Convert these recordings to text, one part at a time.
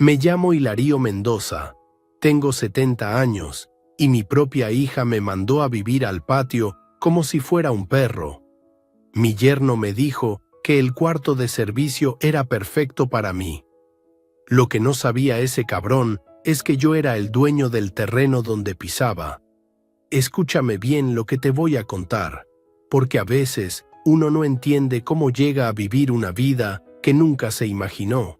Me llamo Hilario Mendoza, tengo 70 años, y mi propia hija me mandó a vivir al patio como si fuera un perro. Mi yerno me dijo que el cuarto de servicio era perfecto para mí. Lo que no sabía ese cabrón es que yo era el dueño del terreno donde pisaba. Escúchame bien lo que te voy a contar, porque a veces uno no entiende cómo llega a vivir una vida que nunca se imaginó.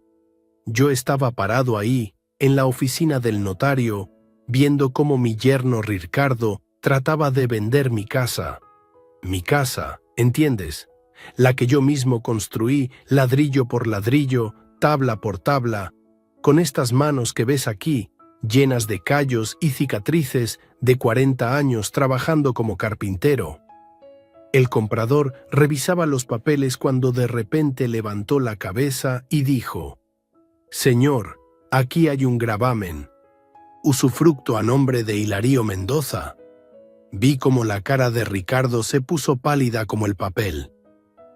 Yo estaba parado ahí, en la oficina del notario, viendo cómo mi yerno Ricardo trataba de vender mi casa. Mi casa, ¿entiendes? La que yo mismo construí, ladrillo por ladrillo, tabla por tabla, con estas manos que ves aquí, llenas de callos y cicatrices de 40 años trabajando como carpintero. El comprador revisaba los papeles cuando de repente levantó la cabeza y dijo: «Señor, aquí hay un gravamen. Usufructo a nombre de Hilario Mendoza». Vi como la cara de Ricardo se puso pálida como el papel.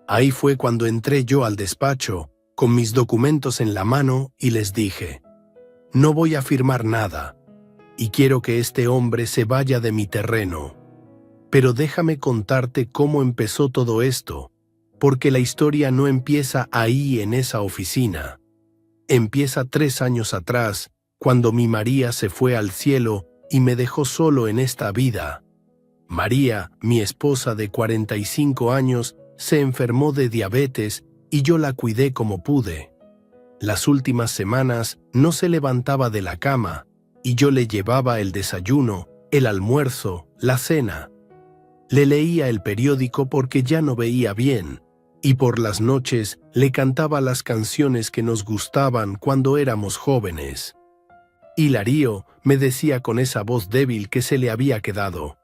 Ahí fue cuando entré yo al despacho, con mis documentos en la mano, y les dije: «No voy a firmar nada, y quiero que este hombre se vaya de mi terreno. Pero déjame contarte cómo empezó todo esto, porque la historia no empieza ahí en esa oficina. Empieza 3 años atrás, cuando mi María se fue al cielo y me dejó solo en esta vida. María, mi esposa de 45 años, se enfermó de diabetes y yo la cuidé como pude. Las últimas semanas no se levantaba de la cama y yo le llevaba el desayuno, el almuerzo, la cena. Le leía el periódico porque ya no veía bien, y por las noches le cantaba las canciones que nos gustaban cuando éramos jóvenes. Hilario, me decía con esa voz débil que se le había quedado: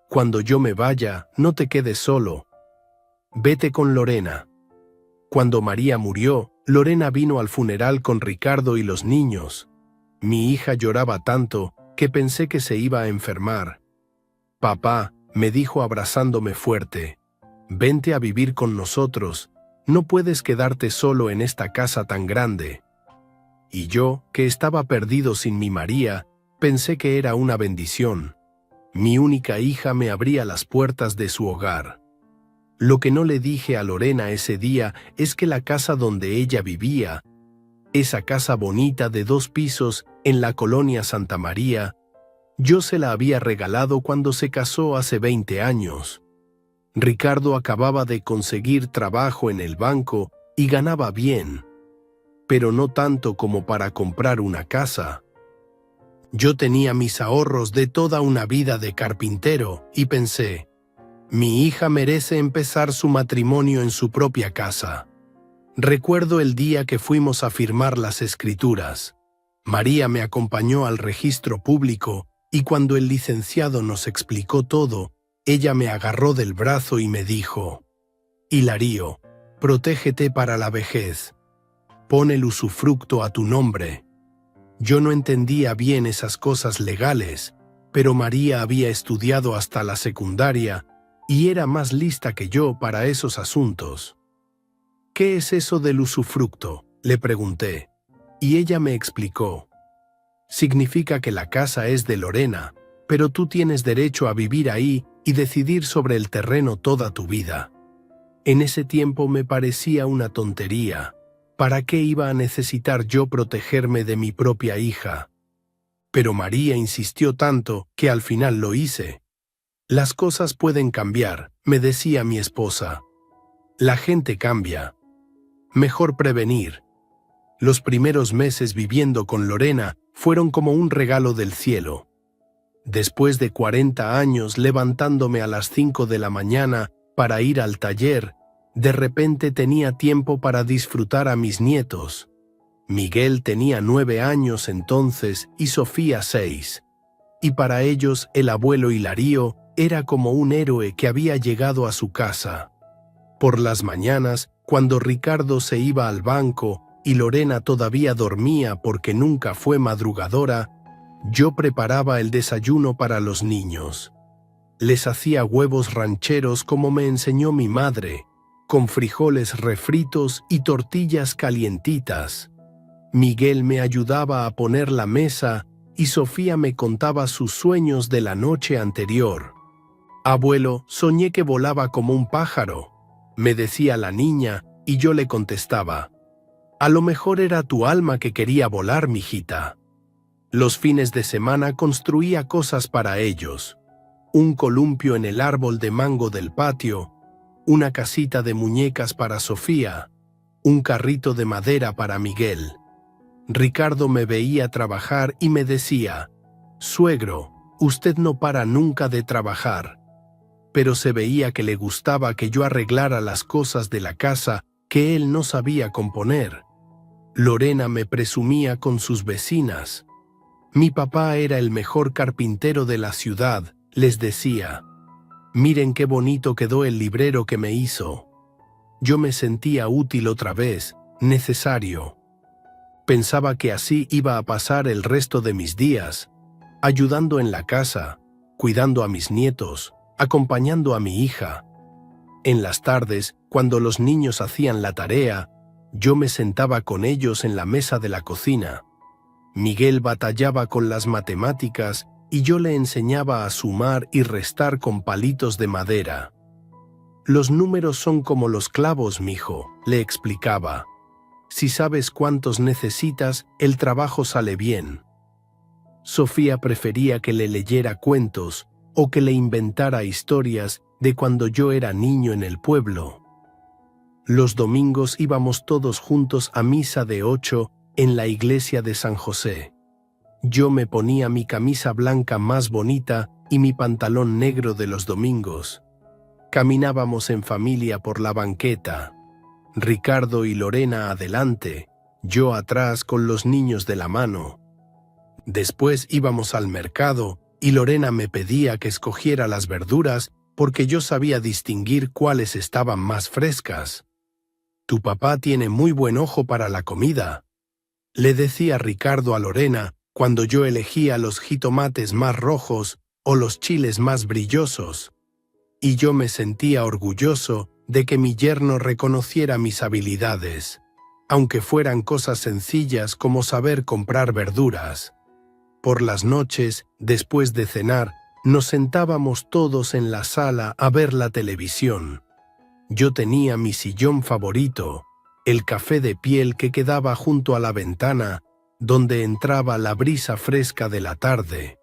«Cuando yo me vaya, no te quedes solo. Vete con Lorena». Cuando María murió, Lorena vino al funeral con Ricardo y los niños. Mi hija lloraba tanto que pensé que se iba a enfermar. «Papá», me dijo abrazándome fuerte, «vente a vivir con nosotros, no puedes quedarte solo en esta casa tan grande». Y yo, que estaba perdido sin mi María, pensé que era una bendición. Mi única hija me abría las puertas de su hogar. Lo que no le dije a Lorena ese día es que la casa donde ella vivía, esa casa bonita de 2 pisos en la colonia Santa María, yo se la había regalado cuando se casó hace 20 años. Ricardo acababa de conseguir trabajo en el banco y ganaba bien, pero no tanto como para comprar una casa. Yo tenía mis ahorros de toda una vida de carpintero y pensé: mi hija merece empezar su matrimonio en su propia casa. Recuerdo el día que fuimos a firmar las escrituras. María me acompañó al registro público y cuando el licenciado nos explicó todo, ella me agarró del brazo y me dijo: «Hilario, protégete para la vejez. Pon el usufructo a tu nombre». Yo no entendía bien esas cosas legales, pero María había estudiado hasta la secundaria y era más lista que yo para esos asuntos. «¿Qué es eso del usufructo?», le pregunté, y ella me explicó. «Significa que la casa es de Lorena, pero tú tienes derecho a vivir ahí y decidir sobre el terreno toda tu vida». En ese tiempo me parecía una tontería. ¿Para qué iba a necesitar yo protegerme de mi propia hija? Pero María insistió tanto que al final lo hice. «Las cosas pueden cambiar», me decía mi esposa. «La gente cambia. Mejor prevenir». Los primeros meses viviendo con Lorena fueron como un regalo del cielo. Después de 40 años levantándome a las 5 de la mañana para ir al taller, de repente tenía tiempo para disfrutar a mis nietos. Miguel tenía 9 años entonces y Sofía 6. Y para ellos el abuelo Hilario era como un héroe que había llegado a su casa. Por las mañanas, cuando Ricardo se iba al banco y Lorena todavía dormía porque nunca fue madrugadora, yo preparaba el desayuno para los niños. Les hacía huevos rancheros como me enseñó mi madre, con frijoles refritos y tortillas calientitas. Miguel me ayudaba a poner la mesa y Sofía me contaba sus sueños de la noche anterior. «Abuelo, soñé que volaba como un pájaro», me decía la niña, y yo le contestaba: «A lo mejor era tu alma que quería volar, mijita». Los fines de semana construía cosas para ellos: un columpio en el árbol de mango del patio, una casita de muñecas para Sofía, un carrito de madera para Miguel. Ricardo me veía trabajar y me decía: «Suegro, usted no para nunca de trabajar». Pero se veía que le gustaba que yo arreglara las cosas de la casa que él no sabía componer. Lorena me presumía con sus vecinas. «Mi papá era el mejor carpintero de la ciudad», les decía. «Miren qué bonito quedó el librero que me hizo». Yo me sentía útil otra vez, necesario. Pensaba que así iba a pasar el resto de mis días, ayudando en la casa, cuidando a mis nietos, acompañando a mi hija. En las tardes, cuando los niños hacían la tarea, yo me sentaba con ellos en la mesa de la cocina. Miguel batallaba con las matemáticas y yo le enseñaba a sumar y restar con palitos de madera. «Los números son como los clavos, mijo», le explicaba. «Si sabes cuántos necesitas, el trabajo sale bien». Sofía prefería que le leyera cuentos o que le inventara historias de cuando yo era niño en el pueblo. Los domingos íbamos todos juntos a misa de 8 en la iglesia de San José. Yo me ponía mi camisa blanca más bonita y mi pantalón negro de los domingos. Caminábamos en familia por la banqueta. Ricardo y Lorena adelante, yo atrás con los niños de la mano. Después íbamos al mercado y Lorena me pedía que escogiera las verduras porque yo sabía distinguir cuáles estaban más frescas. «Tu papá tiene muy buen ojo para la comida», le decía Ricardo a Lorena cuando yo elegía los jitomates más rojos o los chiles más brillosos. Y yo me sentía orgulloso de que mi yerno reconociera mis habilidades, aunque fueran cosas sencillas como saber comprar verduras. Por las noches, después de cenar, nos sentábamos todos en la sala a ver la televisión. Yo tenía mi sillón favorito, el café de piel que quedaba junto a la ventana, donde entraba la brisa fresca de la tarde.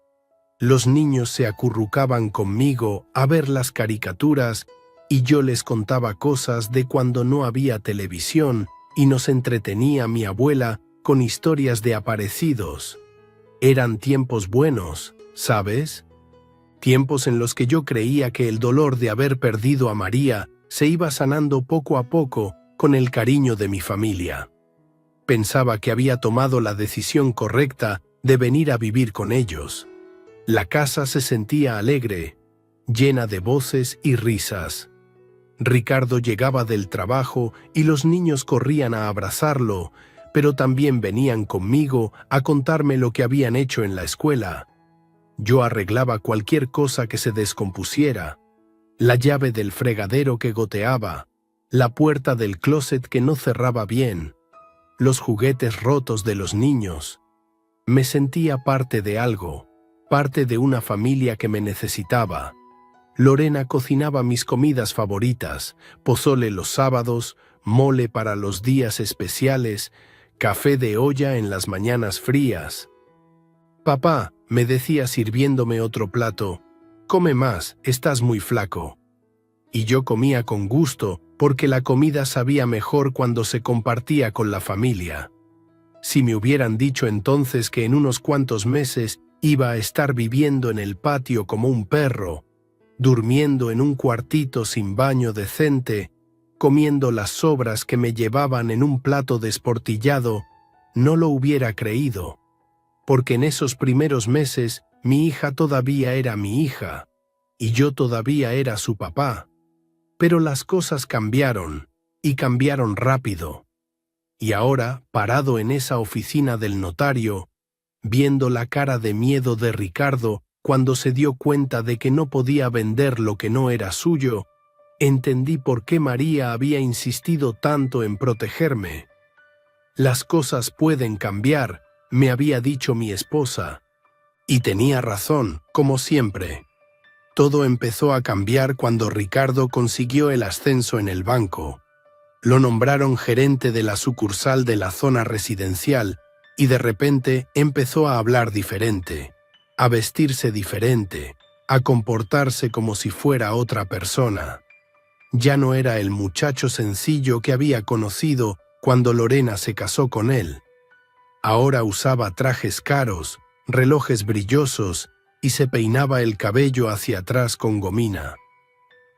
Los niños se acurrucaban conmigo a ver las caricaturas y yo les contaba cosas de cuando no había televisión y nos entretenía mi abuela con historias de aparecidos. Eran tiempos buenos, ¿sabes? Tiempos en los que yo creía que el dolor de haber perdido a María se iba sanando poco a poco con el cariño de mi familia. Pensaba que había tomado la decisión correcta de venir a vivir con ellos. La casa se sentía alegre, llena de voces y risas. Ricardo llegaba del trabajo y los niños corrían a abrazarlo, pero también venían conmigo a contarme lo que habían hecho en la escuela. Yo arreglaba cualquier cosa que se descompusiera: la llave del fregadero que goteaba, la puerta del closet que no cerraba bien, los juguetes rotos de los niños. Me sentía parte de algo, parte de una familia que me necesitaba. Lorena cocinaba mis comidas favoritas: pozole los sábados, mole para los días especiales, café de olla en las mañanas frías. «Papá», me decía sirviéndome otro plato, «come más, estás muy flaco». Y yo comía con gusto, porque la comida sabía mejor cuando se compartía con la familia. Si me hubieran dicho entonces que en unos cuantos meses iba a estar viviendo en el patio como un perro, durmiendo en un cuartito sin baño decente, comiendo las sobras que me llevaban en un plato desportillado, no lo hubiera creído, porque en esos primeros meses mi hija todavía era mi hija, y yo todavía era su papá. Pero las cosas cambiaron, y cambiaron rápido. Y ahora, parado en esa oficina del notario, viendo la cara de miedo de Ricardo cuando se dio cuenta de que no podía vender lo que no era suyo, entendí por qué María había insistido tanto en protegerme. Las cosas pueden cambiar, me había dicho mi esposa. Y tenía razón, como siempre. Todo empezó a cambiar cuando Ricardo consiguió el ascenso en el banco. Lo nombraron gerente de la sucursal de la zona residencial y de repente empezó a hablar diferente, a vestirse diferente, a comportarse como si fuera otra persona. Ya no era el muchacho sencillo que había conocido cuando Lorena se casó con él. Ahora usaba trajes caros, relojes brillosos y se peinaba el cabello hacia atrás con gomina.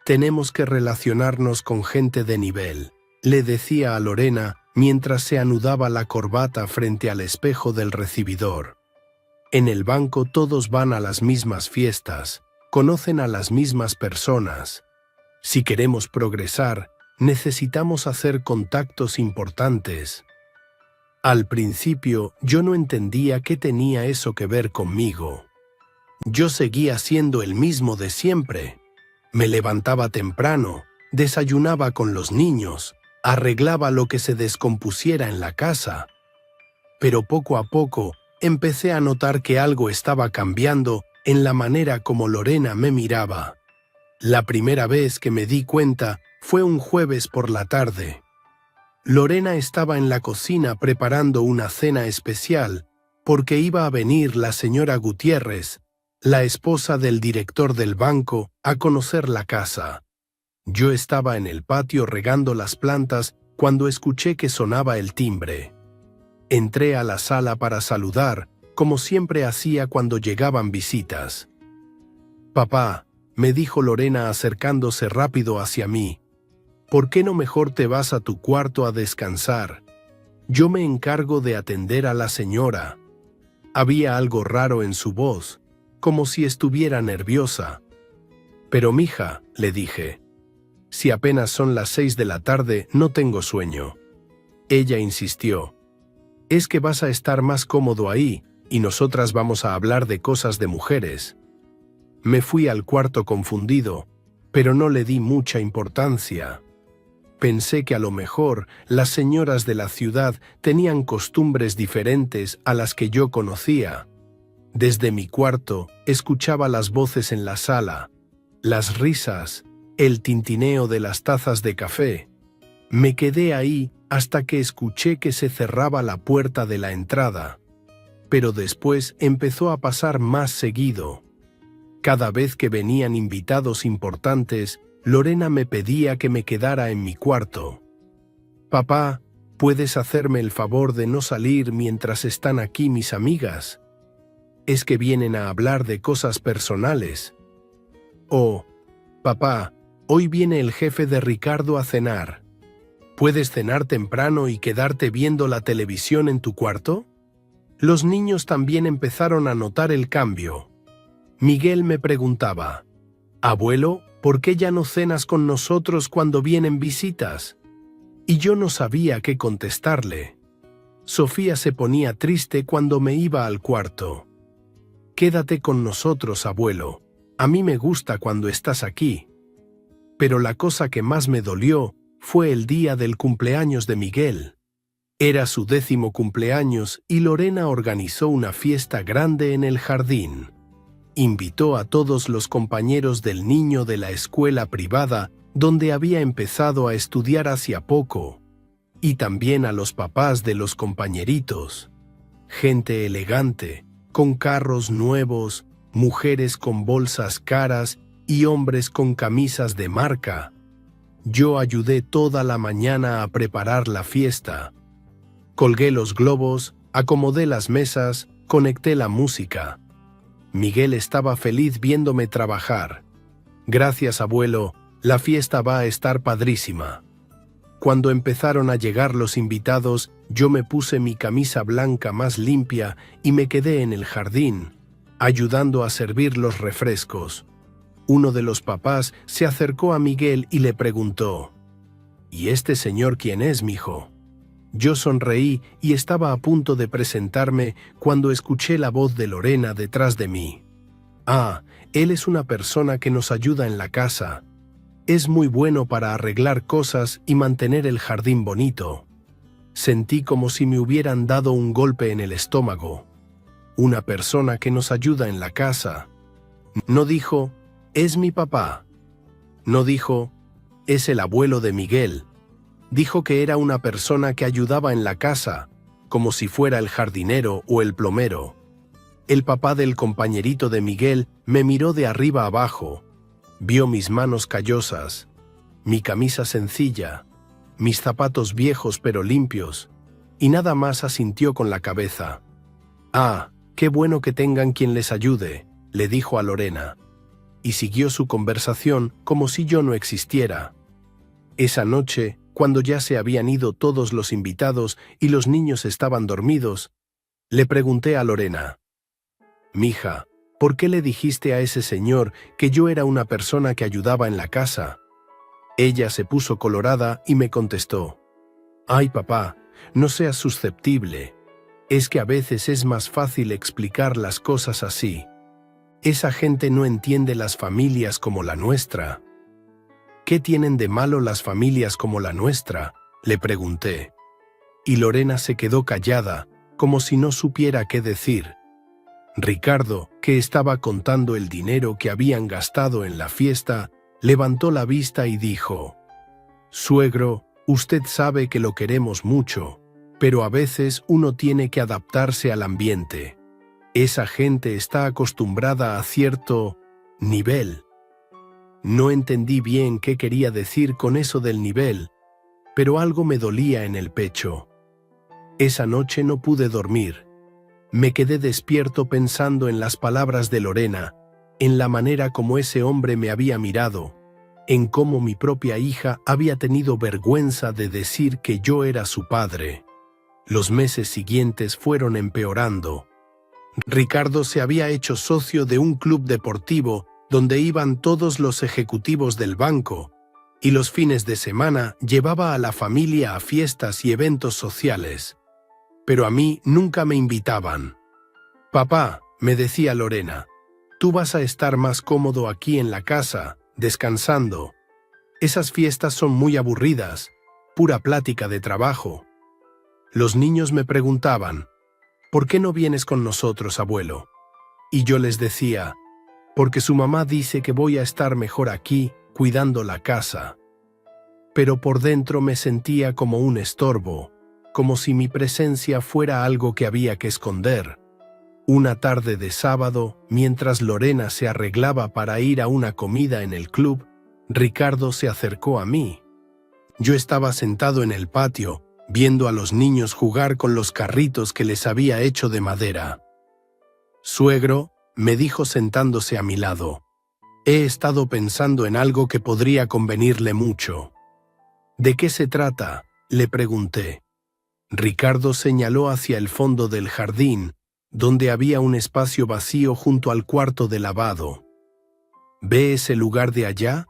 Tenemos que relacionarnos con gente de nivel, le decía a Lorena mientras se anudaba la corbata frente al espejo del recibidor. En el banco todos van a las mismas fiestas, conocen a las mismas personas. Si queremos progresar, necesitamos hacer contactos importantes. Al principio yo no entendía qué tenía eso que ver conmigo. Yo seguía siendo el mismo de siempre. Me levantaba temprano, desayunaba con los niños, arreglaba lo que se descompusiera en la casa. Pero poco a poco empecé a notar que algo estaba cambiando en la manera como Lorena me miraba. La primera vez que me di cuenta fue un jueves por la tarde. Lorena estaba en la cocina preparando una cena especial porque iba a venir la señora Gutiérrez, la esposa del director del banco, a conocer la casa. Yo estaba en el patio regando las plantas cuando escuché que sonaba el timbre. Entré a la sala para saludar, como siempre hacía cuando llegaban visitas. «Papá», me dijo Lorena acercándose rápido hacia mí, «¿por qué no mejor te vas a tu cuarto a descansar? Yo me encargo de atender a la señora». Había algo raro en su voz, como si estuviera nerviosa. «Pero mija», le dije, «si apenas son las 6 de la tarde, no tengo sueño». Ella insistió, «Es que vas a estar más cómodo ahí, y nosotras vamos a hablar de cosas de mujeres». Me fui al cuarto confundido, pero no le di mucha importancia. Pensé que a lo mejor las señoras de la ciudad tenían costumbres diferentes a las que yo conocía. Desde mi cuarto escuchaba las voces en la sala, las risas, el tintineo de las tazas de café. Me quedé ahí hasta que escuché que se cerraba la puerta de la entrada. Pero después empezó a pasar más seguido. Cada vez que venían invitados importantes, Lorena me pedía que me quedara en mi cuarto. «Papá, ¿puedes hacerme el favor de no salir mientras están aquí mis amigas? Es que vienen a hablar de cosas personales». «Oh, papá, hoy viene el jefe de Ricardo a cenar. ¿Puedes cenar temprano y quedarte viendo la televisión en tu cuarto?» Los niños también empezaron a notar el cambio. Miguel me preguntaba, «Abuelo, ¿por qué ya no cenas con nosotros cuando vienen visitas?» Y yo no sabía qué contestarle. Sofía se ponía triste cuando me iba al cuarto. «Quédate con nosotros, abuelo. A mí me gusta cuando estás aquí». Pero la cosa que más me dolió fue el día del cumpleaños de Miguel. Era su 10º cumpleaños y Lorena organizó una fiesta grande en el jardín. Invitó a todos los compañeros del niño de la escuela privada donde había empezado a estudiar hacía poco, y también a los papás de los compañeritos. Gente elegante, con carros nuevos, mujeres con bolsas caras y hombres con camisas de marca. Yo ayudé toda la mañana a preparar la fiesta. Colgué los globos, acomodé las mesas, conecté la música. Miguel estaba feliz viéndome trabajar. «Gracias, abuelo, la fiesta va a estar padrísima». Cuando empezaron a llegar los invitados, yo me puse mi camisa blanca más limpia y me quedé en el jardín, ayudando a servir los refrescos. Uno de los papás se acercó a Miguel y le preguntó, «¿Y este señor quién es, mijo?». Yo sonreí y estaba a punto de presentarme cuando escuché la voz de Lorena detrás de mí. «Ah, él es una persona que nos ayuda en la casa. Es muy bueno para arreglar cosas y mantener el jardín bonito». Sentí como si me hubieran dado un golpe en el estómago. Una persona que nos ayuda en la casa. No dijo, es mi papá. No dijo, es el abuelo de Miguel. Dijo que era una persona que ayudaba en la casa, como si fuera el jardinero o el plomero. El papá del compañerito de Miguel me miró de arriba abajo. Vio mis manos callosas, mi camisa sencilla, mis zapatos viejos pero limpios, y nada más asintió con la cabeza. «Ah, qué bueno que tengan quien les ayude», le dijo a Lorena, y siguió su conversación como si yo no existiera. Esa noche, cuando ya se habían ido todos los invitados y los niños estaban dormidos, le pregunté a Lorena, «Mija, ¿por qué le dijiste a ese señor que yo era una persona que ayudaba en la casa?» Ella se puso colorada y me contestó, «Ay, papá, no seas susceptible. Es que a veces es más fácil explicar las cosas así. Esa gente no entiende las familias como la nuestra». «¿Qué tienen de malo las familias como la nuestra?», le pregunté. Y Lorena se quedó callada, como si no supiera qué decir. Ricardo, que estaba contando el dinero que habían gastado en la fiesta, levantó la vista y dijo, «Suegro, usted sabe que lo queremos mucho, pero a veces uno tiene que adaptarse al ambiente. Esa gente está acostumbrada a cierto nivel». No entendí bien qué quería decir con eso del nivel, pero algo me dolía en el pecho. Esa noche no pude dormir. Me quedé despierto pensando en las palabras de Lorena, en la manera como ese hombre me había mirado, en cómo mi propia hija había tenido vergüenza de decir que yo era su padre. Los meses siguientes fueron empeorando. Ricardo se había hecho socio de un club deportivo donde iban todos los ejecutivos del banco, y los fines de semana llevaba a la familia a fiestas y eventos sociales. Pero a mí nunca me invitaban. «Papá», me decía Lorena, «tú vas a estar más cómodo aquí en la casa, descansando. Esas fiestas son muy aburridas, pura plática de trabajo». Los niños me preguntaban, «¿Por qué no vienes con nosotros, abuelo?». Y yo les decía, «Porque su mamá dice que voy a estar mejor aquí, cuidando la casa». Pero por dentro me sentía como un estorbo, como si mi presencia fuera algo que había que esconder. Una tarde de sábado, mientras Lorena se arreglaba para ir a una comida en el club, Ricardo se acercó a mí. Yo estaba sentado en el patio, viendo a los niños jugar con los carritos que les había hecho de madera. «Suegro», me dijo sentándose a mi lado, «he estado pensando en algo que podría convenirle mucho». «¿De qué se trata?», le pregunté. Ricardo señaló hacia el fondo del jardín, donde había un espacio vacío junto al cuarto de lavado. «¿Ve ese lugar de allá?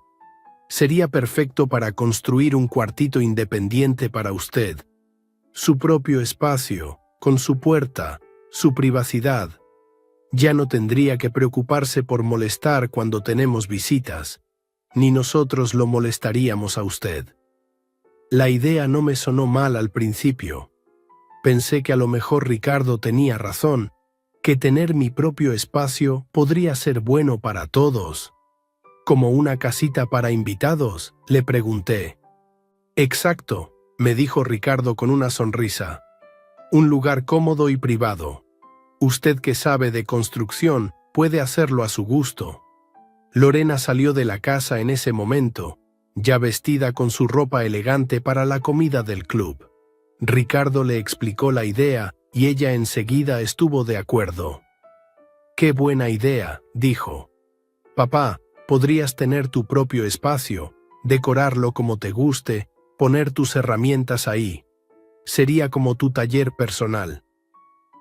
Sería perfecto para construir un cuartito independiente para usted. Su propio espacio, con su puerta, su privacidad. Ya no tendría que preocuparse por molestar cuando tenemos visitas, ni nosotros lo molestaríamos a usted». La idea no me sonó mal al principio. Pensé que a lo mejor Ricardo tenía razón, que tener mi propio espacio podría ser bueno para todos. «¿Como una casita para invitados?», le pregunté. «Exacto», me dijo Ricardo con una sonrisa. «Un lugar cómodo y privado. Usted que sabe de construcción puede hacerlo a su gusto». Lorena salió de la casa en ese momento, ya vestida con su ropa elegante para la comida del club. Ricardo le explicó la idea y ella enseguida estuvo de acuerdo. «Qué buena idea», dijo. «Papá, podrías tener tu propio espacio, decorarlo como te guste, poner tus herramientas ahí. Sería como tu taller personal».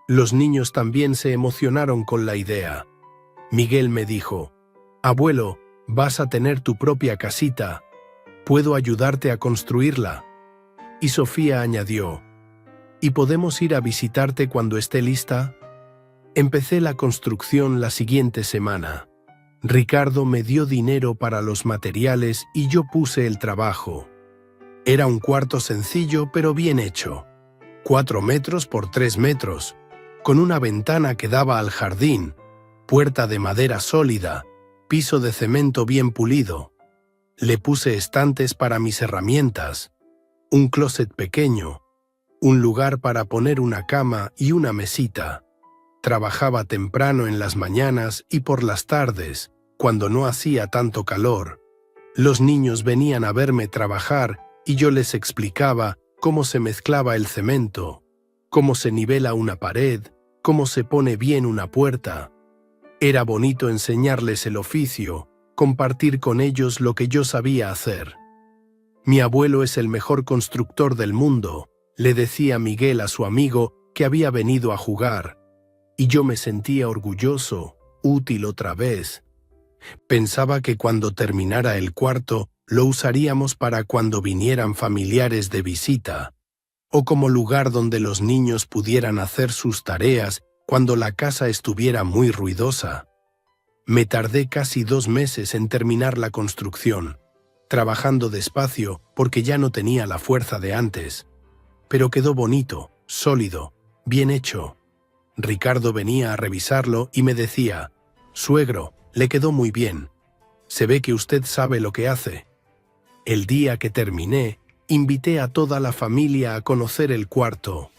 Los niños también se emocionaron con la idea. Miguel me dijo, «Abuelo, vas a tener tu propia casita. ¿Puedo ayudarte a construirla?». Y Sofía añadió, «¿Y podemos ir a visitarte cuando esté lista?». Empecé la construcción la siguiente semana. Ricardo me dio dinero para los materiales y yo puse el trabajo. Era un cuarto sencillo pero bien hecho. 4 metros por 3 metros, con una ventana que daba al jardín, puerta de madera sólida, piso de cemento bien pulido. Le puse estantes para mis herramientas, un closet pequeño, un lugar para poner una cama y una mesita. Trabajaba temprano en las mañanas y por las tardes, cuando no hacía tanto calor. Los niños venían a verme trabajar y yo les explicaba cómo se mezclaba el cemento, cómo se nivela una pared, cómo se pone bien una puerta. Era bonito enseñarles el oficio, compartir con ellos lo que yo sabía hacer. Mi abuelo es el mejor constructor del mundo, le decía Miguel a su amigo que había venido a jugar, y yo me sentía orgulloso, útil otra vez. Pensaba que cuando terminara el cuarto lo usaríamos para cuando vinieran familiares de visita, o como lugar donde los niños pudieran hacer sus tareas cuando la casa estuviera muy ruidosa. Me tardé casi 2 meses en terminar la construcción, trabajando despacio porque ya no tenía la fuerza de antes. Pero quedó bonito, sólido, bien hecho. Ricardo venía a revisarlo y me decía: «Suegro, le quedó muy bien. Se ve que usted sabe lo que hace». El día que terminé, invité a toda la familia a conocer el cuarto.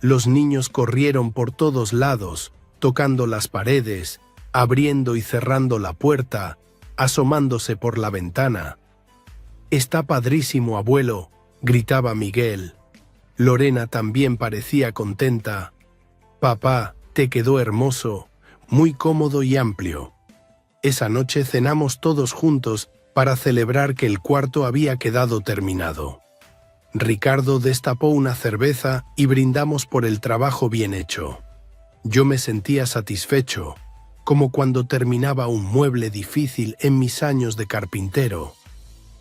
Los niños corrieron por todos lados, tocando las paredes, abriendo y cerrando la puerta, asomándose por la ventana. «Está padrísimo, abuelo», gritaba Miguel. Lorena también parecía contenta. «Papá, te quedó hermoso, muy cómodo y amplio». Esa noche cenamos todos juntos para celebrar que el cuarto había quedado terminado. Ricardo destapó una cerveza y brindamos por el trabajo bien hecho. Yo me sentía satisfecho, como cuando terminaba un mueble difícil en mis años de carpintero.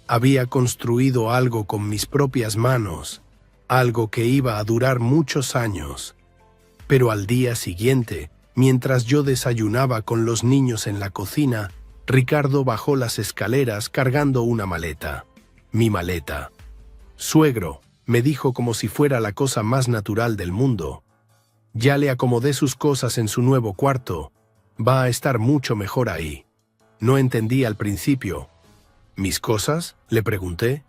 Había construido algo con mis propias manos, algo que iba a durar muchos años. Pero al día siguiente, mientras yo desayunaba con los niños en la cocina, Ricardo bajó las escaleras cargando una maleta. Mi maleta. «Suegro», me dijo como si fuera la cosa más natural del mundo. «Ya le acomodé sus cosas en su nuevo cuarto. Va a estar mucho mejor ahí». No entendí al principio. «¿Mis cosas?», le pregunté.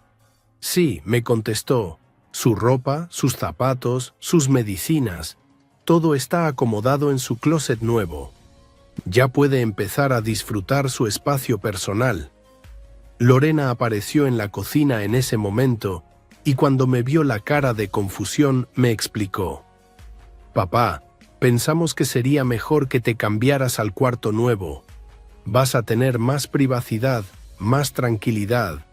«Sí», me contestó. «Su ropa, sus zapatos, sus medicinas. Todo está acomodado en su closet nuevo. Ya puede empezar a disfrutar su espacio personal». Lorena apareció en la cocina en ese momento y cuando me vio la cara de confusión me explicó: «Papá, pensamos que sería mejor que te cambiaras al cuarto nuevo. Vas a tener más privacidad, más tranquilidad.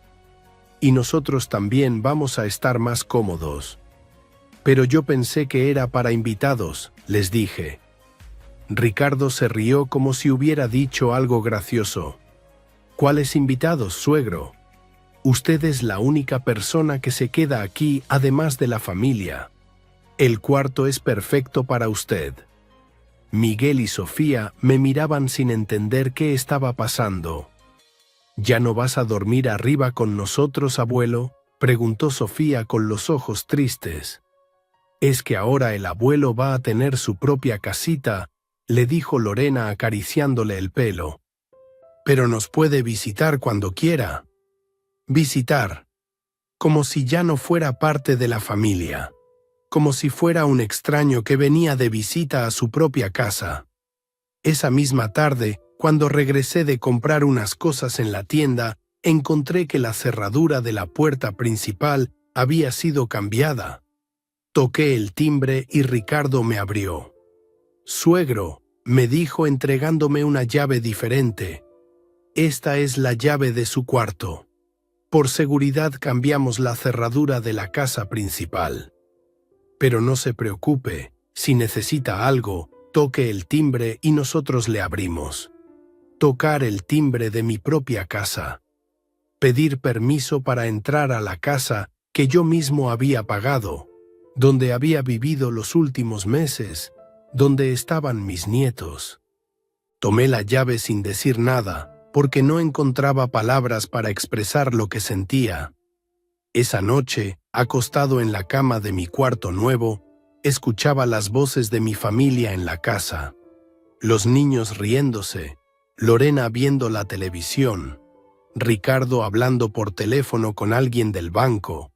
Y nosotros también vamos a estar más cómodos». «Pero yo pensé que era para invitados», les dije. Ricardo se rió como si hubiera dicho algo gracioso. «¿Cuáles invitados, suegro? Usted es la única persona que se queda aquí además de la familia. El cuarto es perfecto para usted». Miguel y Sofía me miraban sin entender qué estaba pasando. «¿Ya no vas a dormir arriba con nosotros, abuelo?», preguntó Sofía con los ojos tristes. «Es que ahora el abuelo va a tener su propia casita», le dijo Lorena acariciándole el pelo. «Pero nos puede visitar cuando quiera». «Visitar», como si ya no fuera parte de la familia, como si fuera un extraño que venía de visita a su propia casa. Esa misma tarde, cuando regresé de comprar unas cosas en la tienda, encontré que la cerradura de la puerta principal había sido cambiada. Toqué el timbre y Ricardo me abrió. «Suegro», me dijo entregándome una llave diferente. «Esta es la llave de su cuarto. Por seguridad cambiamos la cerradura de la casa principal. Pero no se preocupe, si necesita algo, toque el timbre y nosotros le abrimos». Tocar el timbre de mi propia casa. Pedir permiso para entrar a la casa que yo mismo había pagado, donde había vivido los últimos meses, donde estaban mis nietos. Tomé la llave sin decir nada, porque no encontraba palabras para expresar lo que sentía. Esa noche, acostado en la cama de mi cuarto nuevo, escuchaba las voces de mi familia en la casa. Los niños riéndose, Lorena viendo la televisión, Ricardo hablando por teléfono con alguien del banco.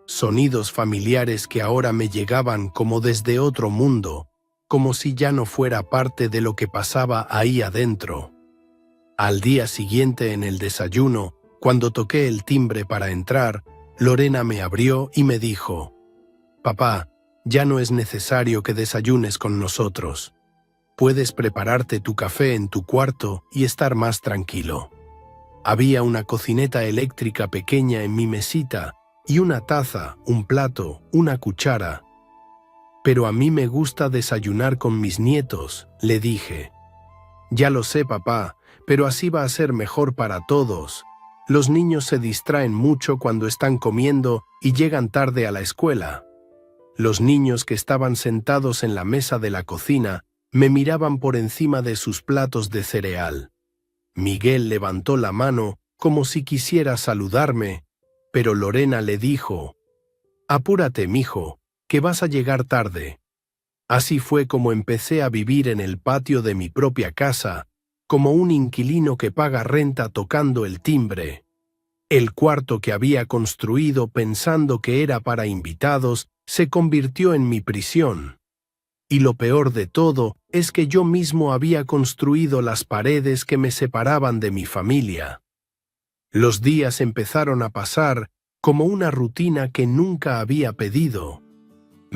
Sonidos familiares que ahora me llegaban como desde otro mundo, como si ya no fuera parte de lo que pasaba ahí adentro. Al día siguiente en el desayuno, cuando toqué el timbre para entrar, Lorena me abrió y me dijo: «Papá, ya no es necesario que desayunes con nosotros. Puedes prepararte tu café en tu cuarto y estar más tranquilo». Había una cocineta eléctrica pequeña en mi mesita y una taza, un plato, una cuchara. «Pero a mí me gusta desayunar con mis nietos», le dije. «Ya lo sé, papá, pero así va a ser mejor para todos. Los niños se distraen mucho cuando están comiendo y llegan tarde a la escuela». Los niños que estaban sentados en la mesa de la cocina me miraban por encima de sus platos de cereal. Miguel levantó la mano como si quisiera saludarme, pero Lorena le dijo: «Apúrate, mijo, que vas a llegar tarde». Así fue como empecé a vivir en el patio de mi propia casa, como un inquilino que paga renta tocando el timbre. El cuarto que había construido pensando que era para invitados se convirtió en mi prisión. Y lo peor de todo es que yo mismo había construido las paredes que me separaban de mi familia. Los días empezaron a pasar como una rutina que nunca había pedido.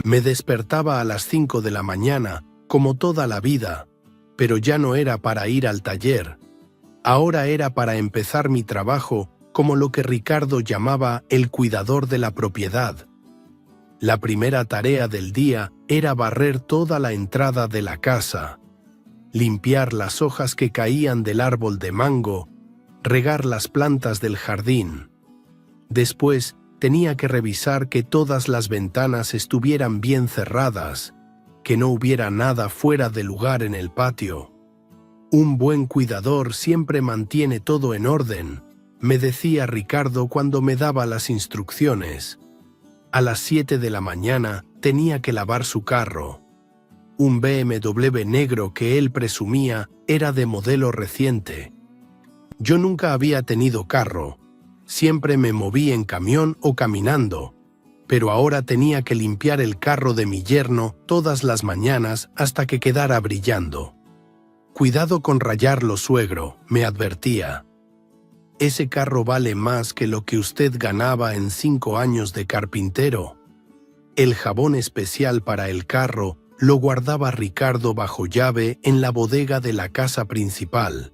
Me despertaba a las 5 de la mañana, como toda la vida, pero ya no era para ir al taller. Ahora era para empezar mi trabajo como lo que Ricardo llamaba el cuidador de la propiedad. La primera tarea del día era barrer toda la entrada de la casa, limpiar las hojas que caían del árbol de mango, regar las plantas del jardín. Después tenía que revisar que todas las ventanas estuvieran bien cerradas, que no hubiera nada fuera de lugar en el patio. «Un buen cuidador siempre mantiene todo en orden», me decía Ricardo cuando me daba las instrucciones. A las 7 de la mañana tenía que lavar su carro. Un BMW negro que él presumía era de modelo reciente. Yo nunca había tenido carro, siempre me moví en camión o caminando, pero ahora tenía que limpiar el carro de mi yerno todas las mañanas hasta que quedara brillando. «Cuidado con rayarlo, suegro», me advertía. «Ese carro vale más que lo que usted ganaba en 5 años de carpintero». El jabón especial para el carro lo guardaba Ricardo bajo llave en la bodega de la casa principal.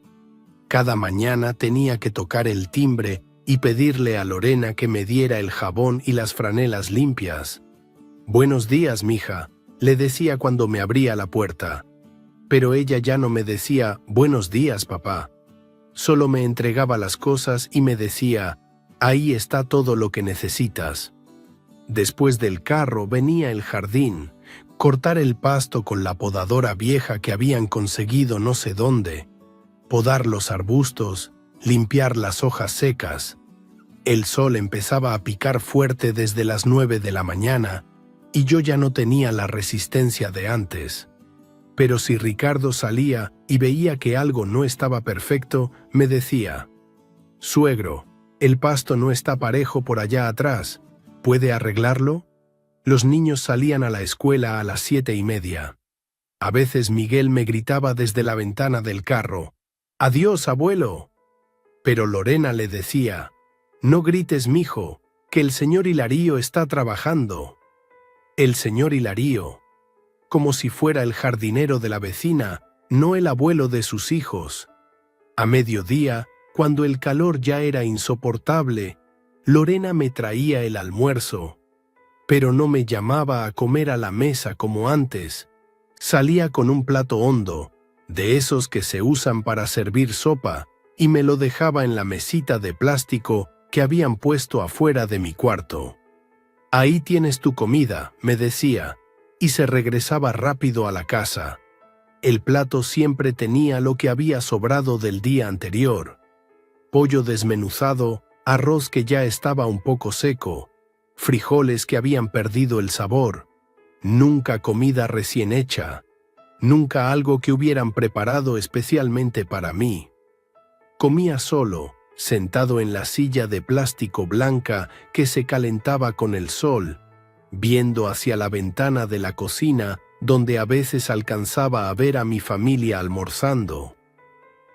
Cada mañana tenía que tocar el timbre y pedirle a Lorena que me diera el jabón y las franelas limpias. «Buenos días, mija», le decía cuando me abría la puerta. Pero ella ya no me decía «Buenos días, papá». Solo me entregaba las cosas y me decía: «Ahí está todo lo que necesitas». Después del carro venía el jardín, cortar el pasto con la podadora vieja que habían conseguido no sé dónde, podar los arbustos, limpiar las hojas secas. El sol empezaba a picar fuerte desde las 9 de la mañana y yo ya no tenía la resistencia de antes. Pero si Ricardo salía y veía que algo no estaba perfecto, me decía: «Suegro, el pasto no está parejo por allá atrás. ¿Puede arreglarlo?». Los niños salían a la escuela a las 7:30. A veces Miguel me gritaba desde la ventana del carro: «¡Adiós, abuelo!». Pero Lorena le decía: «No grites, mijo, que el señor Hilario está trabajando». El señor Hilario, como si fuera el jardinero de la vecina, no el abuelo de sus hijos. A mediodía, cuando el calor ya era insoportable, Lorena me traía el almuerzo, pero no me llamaba a comer a la mesa como antes. Salía con un plato hondo, de esos que se usan para servir sopa, y me lo dejaba en la mesita de plástico que habían puesto afuera de mi cuarto. «Ahí tienes tu comida», me decía, y se regresaba rápido a la casa. El plato siempre tenía lo que había sobrado del día anterior: pollo desmenuzado, arroz que ya estaba un poco seco, frijoles que habían perdido el sabor. Nunca comida recién hecha, nunca algo que hubieran preparado especialmente para mí. Comía solo, sentado en la silla de plástico blanca que se calentaba con el sol, viendo hacia la ventana de la cocina donde a veces alcanzaba a ver a mi familia almorzando.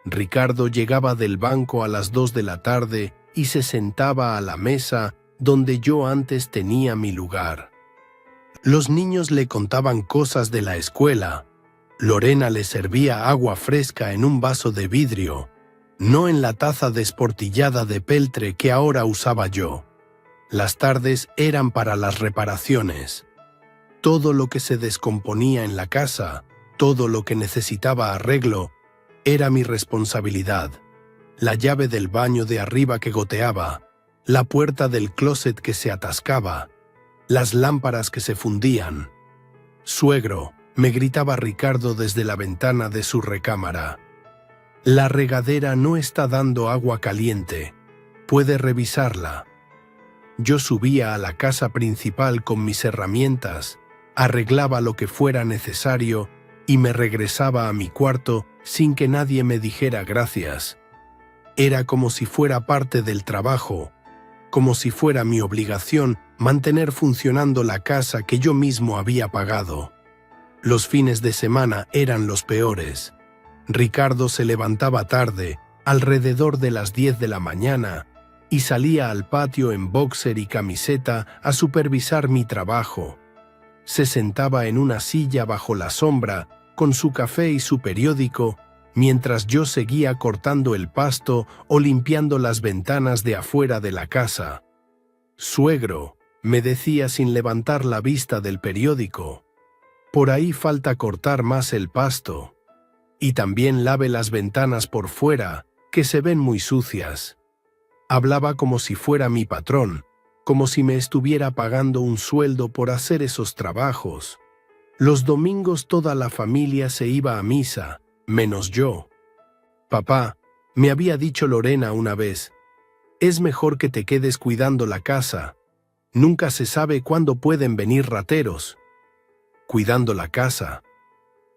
Ricardo llegaba del banco a las 2 de la tarde y se sentaba a la mesa donde yo antes tenía mi lugar. Los niños le contaban cosas de la escuela. Lorena le servía agua fresca en un vaso de vidrio, no en la taza desportillada de peltre que ahora usaba yo. Las tardes eran para las reparaciones. Todo lo que se descomponía en la casa, todo lo que necesitaba arreglo, era mi responsabilidad. La llave del baño de arriba que goteaba, la puerta del closet que se atascaba, las lámparas que se fundían. «Suegro», me gritaba Ricardo desde la ventana de su recámara. «La regadera no está dando agua caliente. Puede revisarla». Yo subía a la casa principal con mis herramientas, arreglaba lo que fuera necesario y me regresaba a mi cuarto sin que nadie me dijera gracias. Era como si fuera parte del trabajo, como si fuera mi obligación mantener funcionando la casa que yo mismo había pagado. Los fines de semana eran los peores. Ricardo se levantaba tarde, alrededor de las 10 de la mañana, y salía al patio en boxer y camiseta a supervisar mi trabajo. Se sentaba en una silla bajo la sombra, con su café y su periódico, mientras yo seguía cortando el pasto o limpiando las ventanas de afuera de la casa. «Suegro», me decía sin levantar la vista del periódico, «por ahí falta cortar más el pasto. Y también lave las ventanas por fuera, que se ven muy sucias». Hablaba como si fuera mi patrón, como si me estuviera pagando un sueldo por hacer esos trabajos. Los domingos toda la familia se iba a misa, menos yo. «Papá», me había dicho Lorena una vez, «es mejor que te quedes cuidando la casa. Nunca se sabe cuándo pueden venir rateros». Cuidando la casa.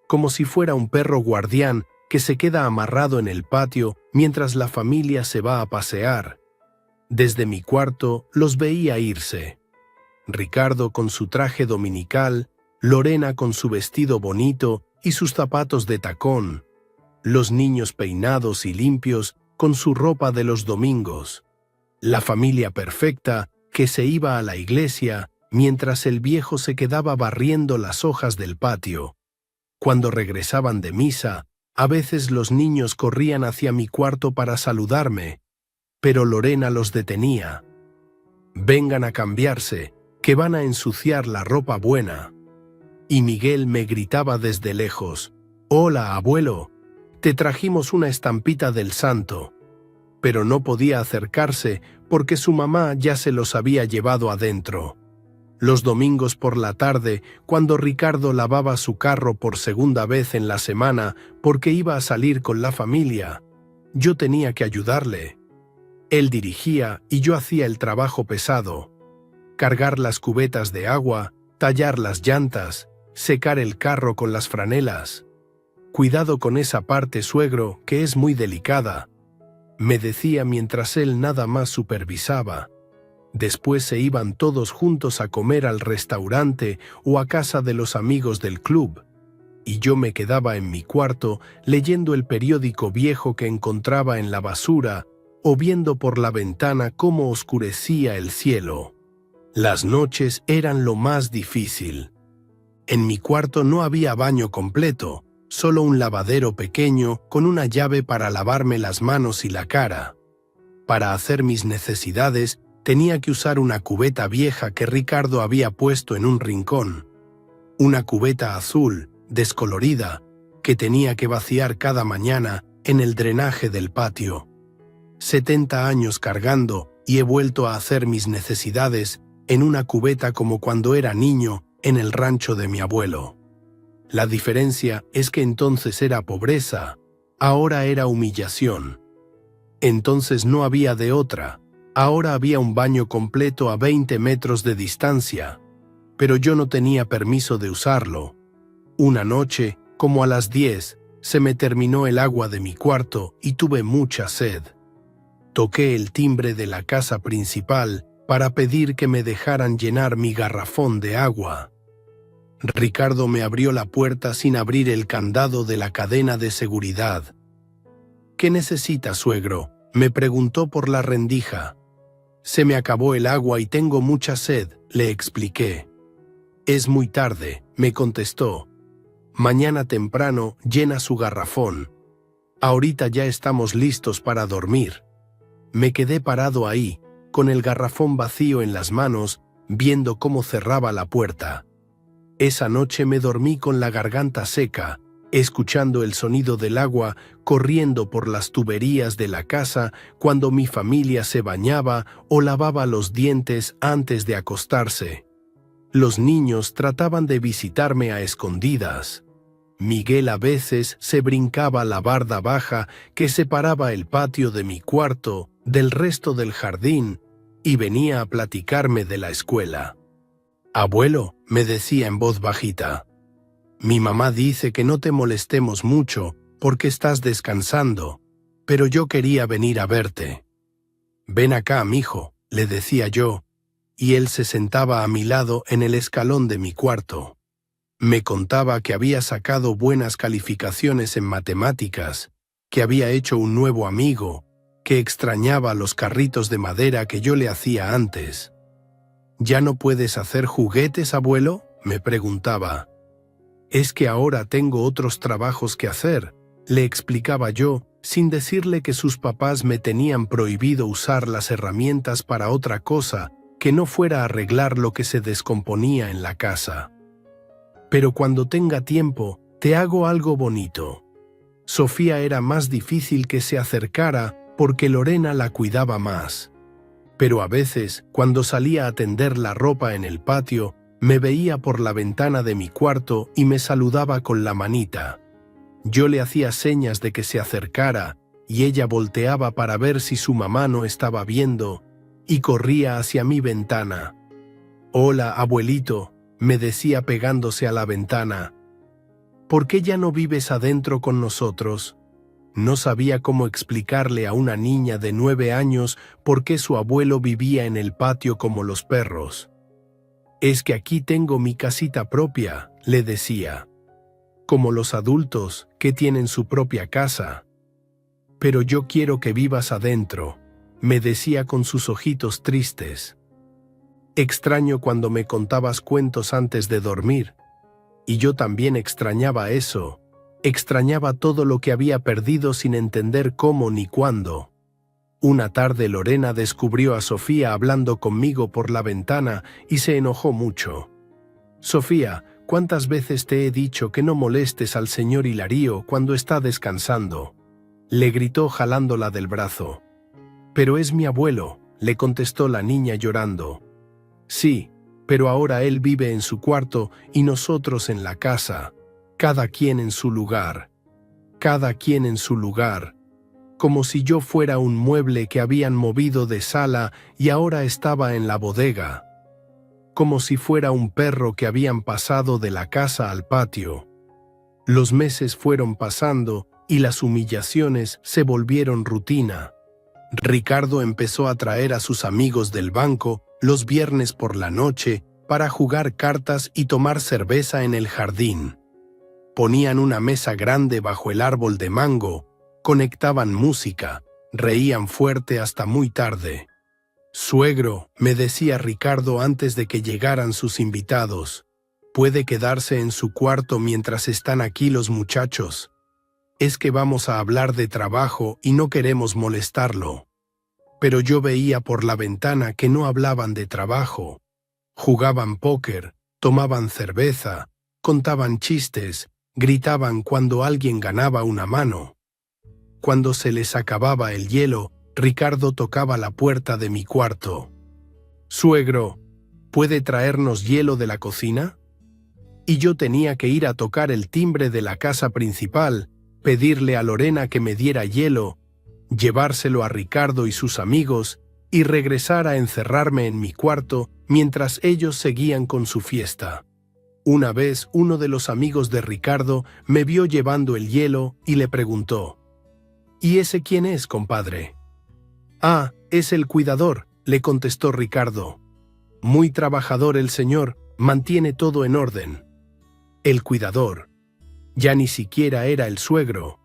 Como si fuera un perro guardián que se queda amarrado en el patio mientras la familia se va a pasear. Desde mi cuarto los veía irse. Ricardo con su traje dominical, Lorena con su vestido bonito y sus zapatos de tacón, los niños peinados y limpios con su ropa de los domingos, la familia perfecta que se iba a la iglesia mientras el viejo se quedaba barriendo las hojas del patio. Cuando regresaban de misa, a veces los niños corrían hacia mi cuarto para saludarme, pero Lorena los detenía. «Vengan a cambiarse, que van a ensuciar la ropa buena». Y Miguel me gritaba desde lejos, «Hola, abuelo, te trajimos una estampita del santo». Pero no podía acercarse porque su mamá ya se los había llevado adentro. Los domingos por la tarde, cuando Ricardo lavaba su carro por segunda vez en la semana porque iba a salir con la familia, yo tenía que ayudarle. Él dirigía y yo hacía el trabajo pesado: cargar las cubetas de agua, tallar las llantas, secar el carro con las franelas. «Cuidado con esa parte, suegro, que es muy delicada», me decía mientras él nada más supervisaba. Después se iban todos juntos a comer al restaurante o a casa de los amigos del club, y yo me quedaba en mi cuarto leyendo el periódico viejo que encontraba en la basura o viendo por la ventana cómo oscurecía el cielo. Las noches eran lo más difícil. En mi cuarto no había baño completo, solo un lavadero pequeño con una llave para lavarme las manos y la cara. Para hacer mis necesidades tenía que usar una cubeta vieja que Ricardo había puesto en un rincón. Una cubeta azul, descolorida, que tenía que vaciar cada mañana en el drenaje del patio. 70 años cargando y he vuelto a hacer mis necesidades en una cubeta como cuando era niño en el rancho de mi abuelo. La diferencia es que entonces era pobreza, ahora era humillación. Entonces no había de otra, ahora había un baño completo a 20 metros de distancia. pero yo no tenía permiso de usarlo. Una noche, como a las 10, se me terminó el agua de mi cuarto y tuve mucha sed. Toqué el timbre de la casa principal para pedir que me dejaran llenar mi garrafón de agua. Ricardo me abrió la puerta sin abrir el candado de la cadena de seguridad. «¿Qué necesita, suegro?», me preguntó por la rendija. «Se me acabó el agua y tengo mucha sed», le expliqué. «Es muy tarde», me contestó. «Mañana temprano llena su garrafón. Ahorita ya estamos listos para dormir». Me quedé parado ahí, con el garrafón vacío en las manos, viendo cómo cerraba la puerta. Esa noche me dormí con la garganta seca, escuchando el sonido del agua corriendo por las tuberías de la casa cuando mi familia se bañaba o lavaba los dientes antes de acostarse. Los niños trataban de visitarme a escondidas. Miguel a veces se brincaba la barda baja que separaba el patio de mi cuarto del resto del jardín y venía a platicarme de la escuela. «Abuelo», me decía en voz bajita, «mi mamá dice que no te molestemos mucho porque estás descansando, pero yo quería venir a verte». «Ven acá, mijo», le decía yo, y él se sentaba a mi lado en el escalón de mi cuarto. Me contaba que había sacado buenas calificaciones en matemáticas, que había hecho un nuevo amigo, que extrañaba los carritos de madera que yo le hacía antes. «¿Ya no puedes hacer juguetes, abuelo?», me preguntaba. «Es que ahora tengo otros trabajos que hacer», le explicaba yo, sin decirle que sus papás me tenían prohibido usar las herramientas para otra cosa que no fuera arreglar lo que se descomponía en la casa. «Pero cuando tenga tiempo, te hago algo bonito». Sofía era más difícil que se acercara porque Lorena la cuidaba más. Pero a veces, cuando salía a tender la ropa en el patio, me veía por la ventana de mi cuarto y me saludaba con la manita. Yo le hacía señas de que se acercara y ella volteaba para ver si su mamá no estaba viendo y corría hacia mi ventana. «Hola, abuelito», me decía pegándose a la ventana. «¿Por qué ya no vives adentro con nosotros?». No sabía cómo explicarle a una niña de 9 años por qué su abuelo vivía en el patio como los perros. «Es que aquí tengo mi casita propia», le decía. «Como los adultos, que tienen su propia casa». «Pero yo quiero que vivas adentro», me decía con sus ojitos tristes. «Extraño cuando me contabas cuentos antes de dormir». Y yo también extrañaba eso. Extrañaba todo lo que había perdido sin entender cómo ni cuándo. Una tarde Lorena descubrió a Sofía hablando conmigo por la ventana y se enojó mucho. «Sofía, ¿cuántas veces te he dicho que no molestes al señor Hilario cuando está descansando?», le gritó jalándola del brazo. «Pero es mi abuelo», le contestó la niña llorando. «Sí, pero ahora él vive en su cuarto y nosotros en la casa, cada quien en su lugar. Cada quien en su lugar, como si yo fuera un mueble que habían movido de sala y ahora estaba en la bodega. Como si fuera un perro que habían pasado de la casa al patio». Los meses fueron pasando y las humillaciones se volvieron rutina. Ricardo empezó a traer a sus amigos del banco los viernes por la noche para jugar cartas y tomar cerveza en el jardín. Ponían una mesa grande bajo el árbol de mango, conectaban música, reían fuerte hasta muy tarde. «Suegro», me decía Ricardo antes de que llegaran sus invitados, «puede quedarse en su cuarto mientras están aquí los muchachos. Es que vamos a hablar de trabajo y no queremos molestarlo». Pero yo veía por la ventana que no hablaban de trabajo. Jugaban póker, tomaban cerveza, contaban chistes, gritaban cuando alguien ganaba una mano. Cuando se les acababa el hielo, Ricardo tocaba la puerta de mi cuarto. «Suegro, ¿puede traernos hielo de la cocina?». Y yo tenía que ir a tocar el timbre de la casa principal, pedirle a Lorena que me diera hielo, llevárselo a Ricardo y sus amigos y regresar a encerrarme en mi cuarto mientras ellos seguían con su fiesta. Una vez uno de los amigos de Ricardo me vio llevando el hielo y le preguntó: ¿Y ese quién es, compadre? Ah, es el cuidador, le contestó Ricardo. Muy trabajador el señor, mantiene todo en orden. El cuidador. Ya ni siquiera era el suegro.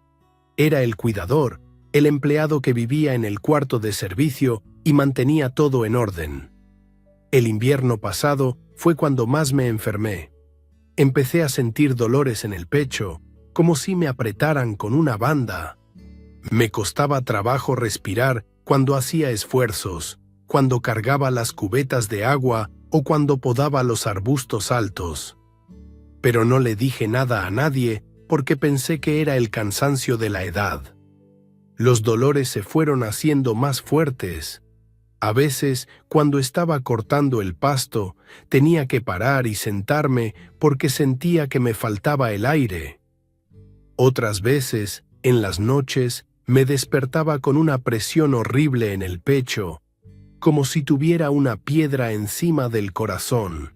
Era el cuidador, el empleado que vivía en el cuarto de servicio y mantenía todo en orden. El invierno pasado fue cuando más me enfermé. Empecé a sentir dolores en el pecho, como si me apretaran con una banda. Me costaba trabajo respirar cuando hacía esfuerzos, cuando cargaba las cubetas de agua o cuando podaba los arbustos altos. Pero no le dije nada a nadie porque pensé que era el cansancio de la edad. Los dolores se fueron haciendo más fuertes. A veces, cuando estaba cortando el pasto, tenía que parar y sentarme porque sentía que me faltaba el aire. Otras veces, en las noches, me despertaba con una presión horrible en el pecho, como si tuviera una piedra encima del corazón.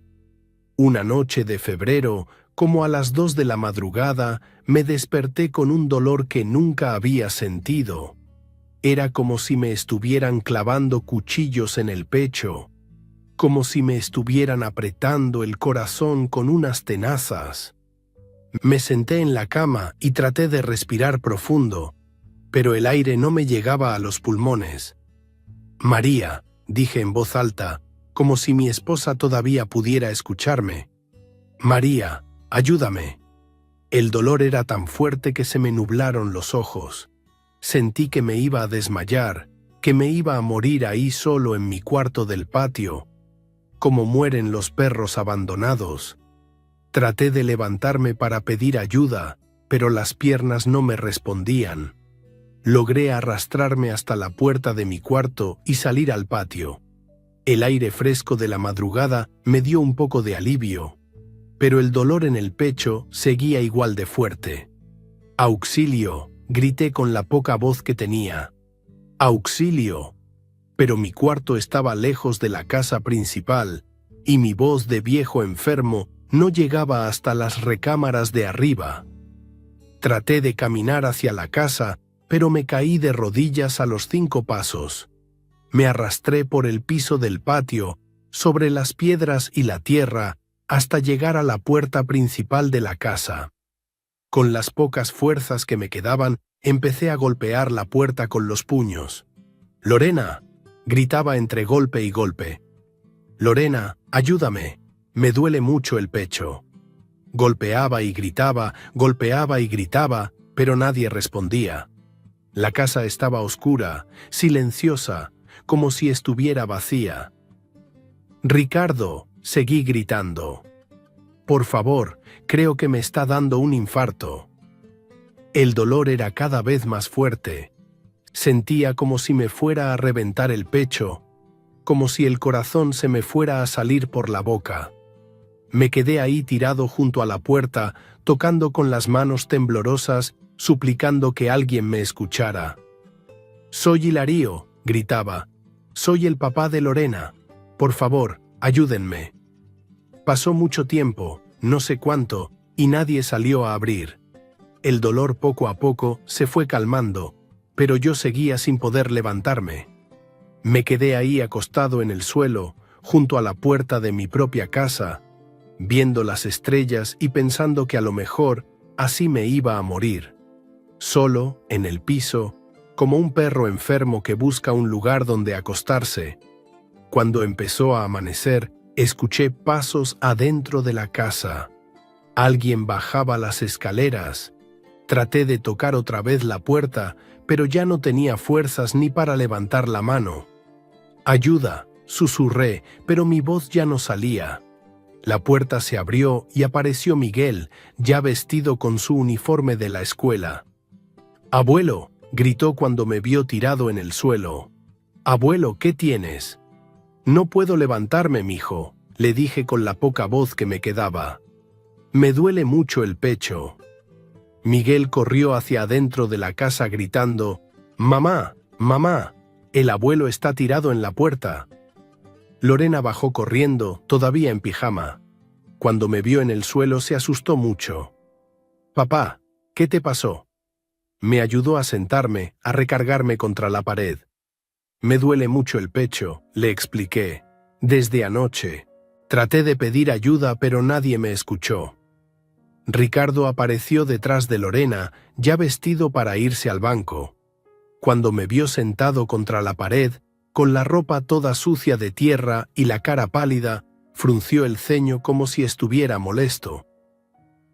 Una noche de febrero, como a las 2 de la madrugada, me desperté con un dolor que nunca había sentido. Era como si me estuvieran clavando cuchillos en el pecho, como si me estuvieran apretando el corazón con unas tenazas. Me senté en la cama y traté de respirar profundo, pero el aire no me llegaba a los pulmones. «María», dije en voz alta, como si mi esposa todavía pudiera escucharme. «María, ayúdame». El dolor era tan fuerte que se me nublaron los ojos. Sentí que me iba a desmayar, que me iba a morir ahí solo en mi cuarto del patio, como mueren los perros abandonados. Traté de levantarme para pedir ayuda, pero las piernas no me respondían. Logré arrastrarme hasta la puerta de mi cuarto y salir al patio. El aire fresco de la madrugada me dio un poco de alivio, pero el dolor en el pecho seguía igual de fuerte. «¡Auxilio!», grité con la poca voz que tenía. «¡Auxilio!». Pero mi cuarto estaba lejos de la casa principal, y mi voz de viejo enfermo no llegaba hasta las recámaras de arriba. Traté de caminar hacia la casa, pero me caí de rodillas a los 5 pasos. Me arrastré por el piso del patio, sobre las piedras y la tierra, hasta llegar a la puerta principal de la casa. Con las pocas fuerzas que me quedaban, empecé a golpear la puerta con los puños. «¡Lorena!», gritaba entre golpe y golpe. «Lorena, ayúdame, me duele mucho el pecho». Golpeaba y gritaba, pero nadie respondía. La casa estaba oscura, silenciosa, como si estuviera vacía. «Ricardo», seguí gritando. «Por favor, creo que me está dando un infarto». El dolor era cada vez más fuerte. Sentía como si me fuera a reventar el pecho, como si el corazón se me fuera a salir por la boca. Me quedé ahí tirado junto a la puerta, tocando con las manos temblorosas, suplicando que alguien me escuchara. «Soy Hilario», gritaba. «Soy el papá de Lorena. Por favor, ayúdenme». Pasó mucho tiempo, no sé cuánto, y nadie salió a abrir. El dolor poco a poco se fue calmando, pero yo seguía sin poder levantarme. Me quedé ahí acostado en el suelo, junto a la puerta de mi propia casa, viendo las estrellas y pensando que a lo mejor así me iba a morir. Solo, en el piso, como un perro enfermo que busca un lugar donde acostarse. Cuando empezó a amanecer, escuché pasos adentro de la casa. Alguien bajaba las escaleras. Traté de tocar otra vez la puerta, pero ya no tenía fuerzas ni para levantar la mano. «Ayuda», susurré, pero mi voz ya no salía. La puerta se abrió y apareció Miguel, ya vestido con su uniforme de la escuela. «Abuelo», gritó cuando me vio tirado en el suelo. «Abuelo, ¿qué tienes?» «No puedo levantarme, mijo», le dije con la poca voz que me quedaba. «Me duele mucho el pecho». Miguel corrió hacia adentro de la casa gritando: «¡Mamá! ¡Mamá!». El abuelo está tirado en la puerta. Lorena bajó corriendo, todavía en pijama. Cuando me vio en el suelo se asustó mucho. «Papá, ¿qué te pasó?» Me ayudó a sentarme, a recargarme contra la pared. «Me duele mucho el pecho», le expliqué. «Desde anoche. Traté de pedir ayuda, pero nadie me escuchó». Ricardo apareció detrás de Lorena, ya vestido para irse al banco. Cuando me vio sentado contra la pared, con la ropa toda sucia de tierra y la cara pálida, frunció el ceño como si estuviera molesto.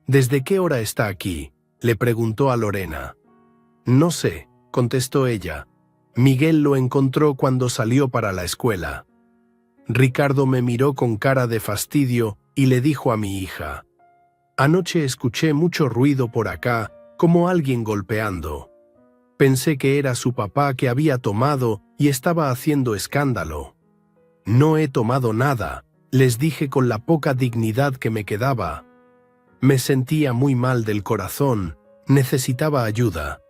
«¿Desde qué hora está aquí?», le preguntó a Lorena. «No sé», contestó ella. «Miguel lo encontró cuando salió para la escuela». Ricardo me miró con cara de fastidio y le dijo a mi hija: «Anoche escuché mucho ruido por acá, como alguien golpeando. Pensé que era su papá que había tomado y estaba haciendo escándalo». «No he tomado nada», les dije con la poca dignidad que me quedaba. Me sentía muy mal del corazón, necesitaba ayuda.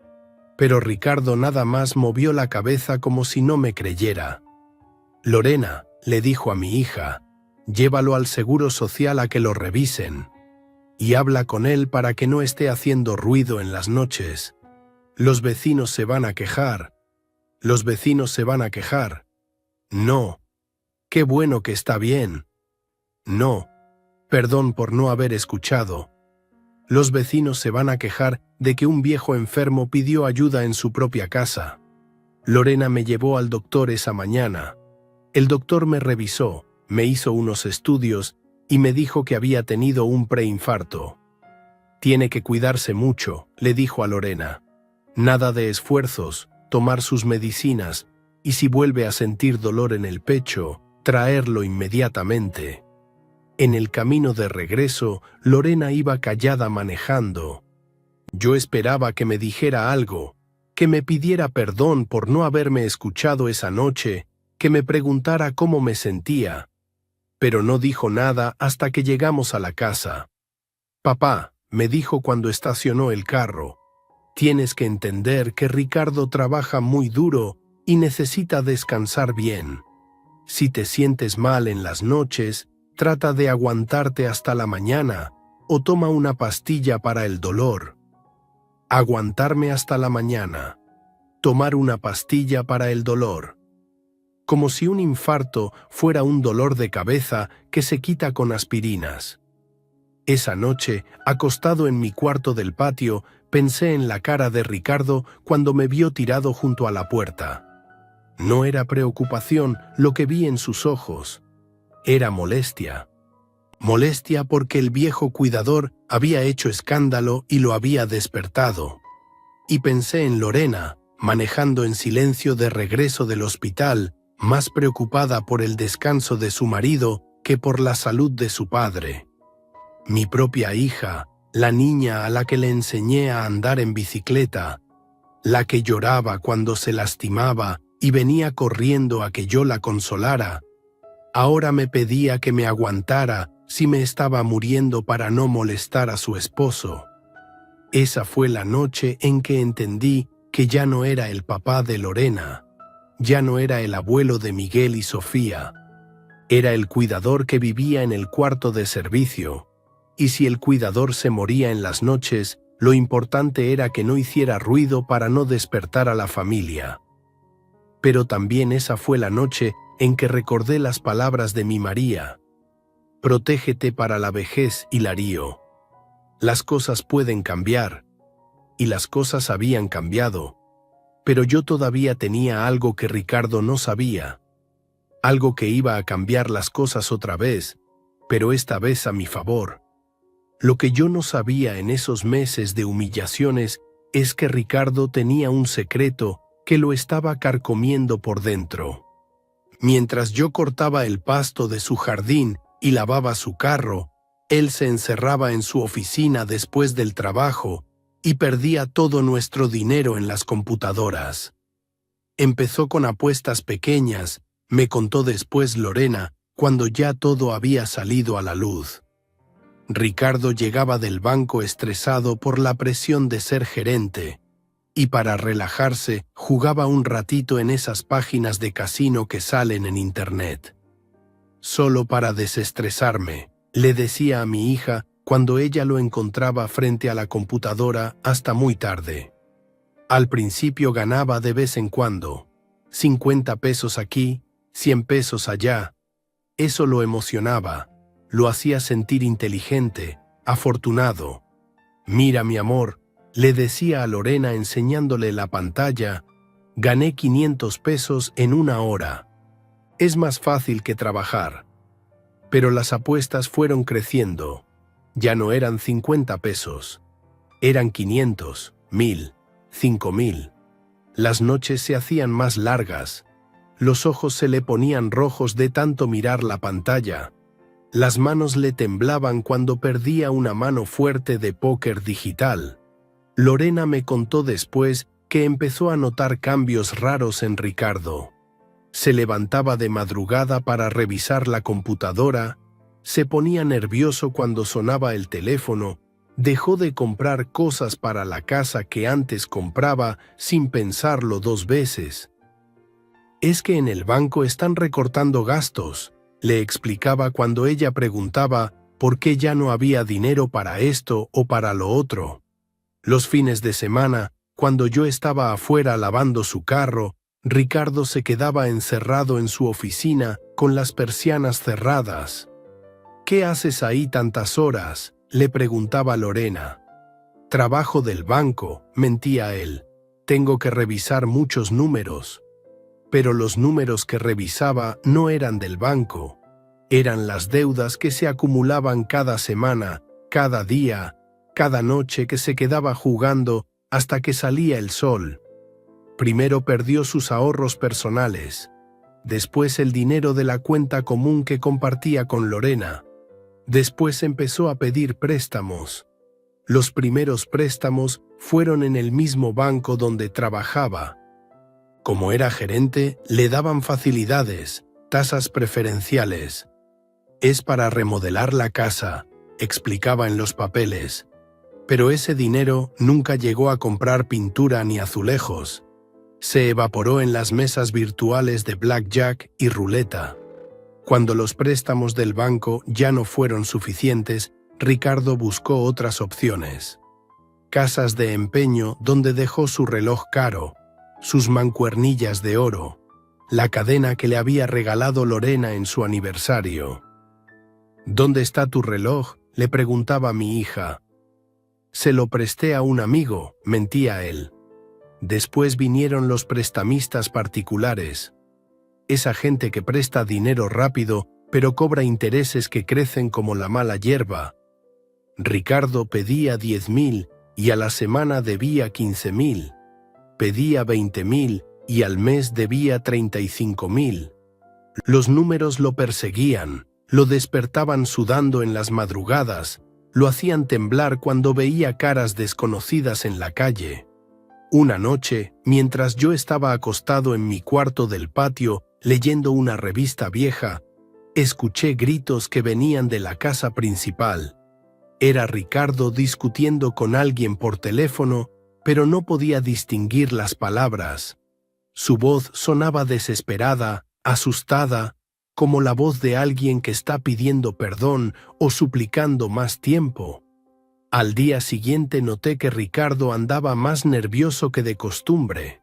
Pero Ricardo nada más movió la cabeza como si no me creyera. «Lorena», le dijo a mi hija, «llévalo al Seguro Social a que lo revisen. Y habla con él para que no esté haciendo ruido en las noches. Los vecinos se van a quejar. Los vecinos se van a quejar». «No». «Qué bueno que está bien». «No». Perdón por no haber escuchado. Los vecinos se van a quejar de que un viejo enfermo pidió ayuda en su propia casa. Lorena me llevó al doctor esa mañana. El doctor me revisó, me hizo unos estudios y me dijo que había tenido un preinfarto. «Tiene que cuidarse mucho», le dijo a Lorena. «Nada de esfuerzos, tomar sus medicinas y si vuelve a sentir dolor en el pecho, traerlo inmediatamente». En el camino de regreso, Lorena iba callada manejando. Yo esperaba que me dijera algo, que me pidiera perdón por no haberme escuchado esa noche, que me preguntara cómo me sentía. Pero no dijo nada hasta que llegamos a la casa. «Papá», me dijo cuando estacionó el carro, «tienes que entender que Ricardo trabaja muy duro y necesita descansar bien. Si te sientes mal en las noches, trata de aguantarte hasta la mañana o toma una pastilla para el dolor». Aguantarme hasta la mañana. Tomar una pastilla para el dolor. Como si un infarto fuera un dolor de cabeza que se quita con aspirinas. Esa noche, acostado en mi cuarto del patio, pensé en la cara de Ricardo cuando me vio tirado junto a la puerta. No era preocupación lo que vi en sus ojos. Era molestia. Molestia porque el viejo cuidador había hecho escándalo y lo había despertado. Y pensé en Lorena, manejando en silencio de regreso del hospital, más preocupada por el descanso de su marido que por la salud de su padre. Mi propia hija, la niña a la que le enseñé a andar en bicicleta, la que lloraba cuando se lastimaba y venía corriendo a que yo la consolara, ahora me pedía que me aguantara si me estaba muriendo para no molestar a su esposo. Esa fue la noche en que entendí que ya no era el papá de Lorena, ya no era el abuelo de Miguel y Sofía, era el cuidador que vivía en el cuarto de servicio, y si el cuidador se moría en las noches, lo importante era que no hiciera ruido para no despertar a la familia. Pero también esa fue la noche en que recordé las palabras de mi María: «Protégete para la vejez, Hilario. Las cosas pueden cambiar». Y las cosas habían cambiado. Pero yo todavía tenía algo que Ricardo no sabía. Algo que iba a cambiar las cosas otra vez, pero esta vez a mi favor. Lo que yo no sabía en esos meses de humillaciones es que Ricardo tenía un secreto que lo estaba carcomiendo por dentro. Mientras yo cortaba el pasto de su jardín y lavaba su carro, él se encerraba en su oficina después del trabajo y perdía todo nuestro dinero en las computadoras. Empezó con apuestas pequeñas, me contó después Lorena, cuando ya todo había salido a la luz. Ricardo llegaba del banco estresado por la presión de ser gerente. y para relajarse jugaba un ratito en esas páginas de casino que salen en internet. Solo para desestresarme, le decía a mi hija cuando ella lo encontraba frente a la computadora hasta muy tarde. Al principio ganaba de vez en cuando, 50 pesos aquí, 100 pesos allá. Eso lo emocionaba, lo hacía sentir inteligente, afortunado. Mira, mi amor, le decía a Lorena enseñándole la pantalla, gané 500 pesos en 1 hora. Es más fácil que trabajar. Pero las apuestas fueron creciendo. Ya no eran 50 pesos. Eran 500, 1000, 5000. Las noches se hacían más largas. Los ojos se le ponían rojos de tanto mirar la pantalla. Las manos le temblaban cuando perdía una mano fuerte de póker digital. Lorena me contó después que empezó a notar cambios raros en Ricardo. Se levantaba de madrugada para revisar la computadora, se ponía nervioso cuando sonaba el teléfono, dejó de comprar cosas para la casa que antes compraba sin pensarlo 2 veces. Es que en el banco están recortando gastos, le explicaba cuando ella preguntaba por qué ya no había dinero para esto o para lo otro. Los fines de semana, cuando yo estaba afuera lavando su carro, Ricardo se quedaba encerrado en su oficina con las persianas cerradas. ¿Qué haces ahí tantas horas?, le preguntaba Lorena. Trabajo del banco, mentía él. Tengo que revisar muchos números. Pero los números que revisaba no eran del banco. Eran las deudas que se acumulaban cada semana, cada día, cada noche que se quedaba jugando hasta que salía el sol. Primero perdió sus ahorros personales, después el dinero de la cuenta común que compartía con Lorena. Después empezó a pedir préstamos. Los primeros préstamos fueron en el mismo banco donde trabajaba. Como era gerente, le daban facilidades, tasas preferenciales. Es para remodelar la casa, explicaba en los papeles. Pero ese dinero nunca llegó a comprar pintura ni azulejos. Se evaporó en las mesas virtuales de blackjack y ruleta. Cuando los préstamos del banco ya no fueron suficientes, Ricardo buscó otras opciones. Casas de empeño donde dejó su reloj caro, sus mancuernillas de oro, la cadena que le había regalado Lorena en su aniversario. ¿Dónde está tu reloj?, le preguntaba mi hija. Se lo presté a un amigo, mentía él. Después vinieron los prestamistas particulares. Esa gente que presta dinero rápido, pero cobra intereses que crecen como la mala hierba. Ricardo pedía 10.000 y a la semana debía 15.000. Pedía 20.000 y al mes debía 35.000. Los números lo perseguían, lo despertaban sudando en las madrugadas, lo hacían temblar cuando veía caras desconocidas en la calle. Una noche, mientras yo estaba acostado en mi cuarto del patio leyendo una revista vieja, escuché gritos que venían de la casa principal. Era Ricardo discutiendo con alguien por teléfono, pero no podía distinguir las palabras. Su voz sonaba desesperada, asustada, como la voz de alguien que está pidiendo perdón o suplicando más tiempo. Al día siguiente noté que Ricardo andaba más nervioso que de costumbre.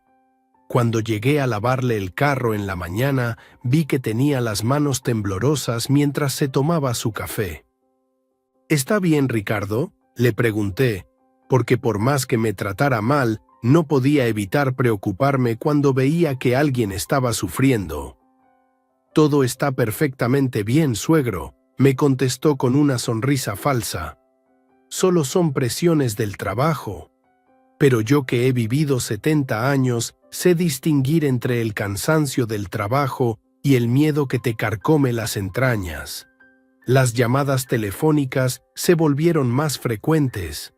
Cuando llegué a lavarle el carro en la mañana, vi que tenía las manos temblorosas mientras se tomaba su café. ¿Está bien, Ricardo?, le pregunté, porque por más que me tratara mal, no podía evitar preocuparme cuando veía que alguien estaba sufriendo. Todo está perfectamente bien, suegro, me contestó con una sonrisa falsa. Solo son presiones del trabajo. Pero yo que he vivido 70 años, sé distinguir entre el cansancio del trabajo y el miedo que te carcome las entrañas. Las llamadas telefónicas se volvieron más frecuentes.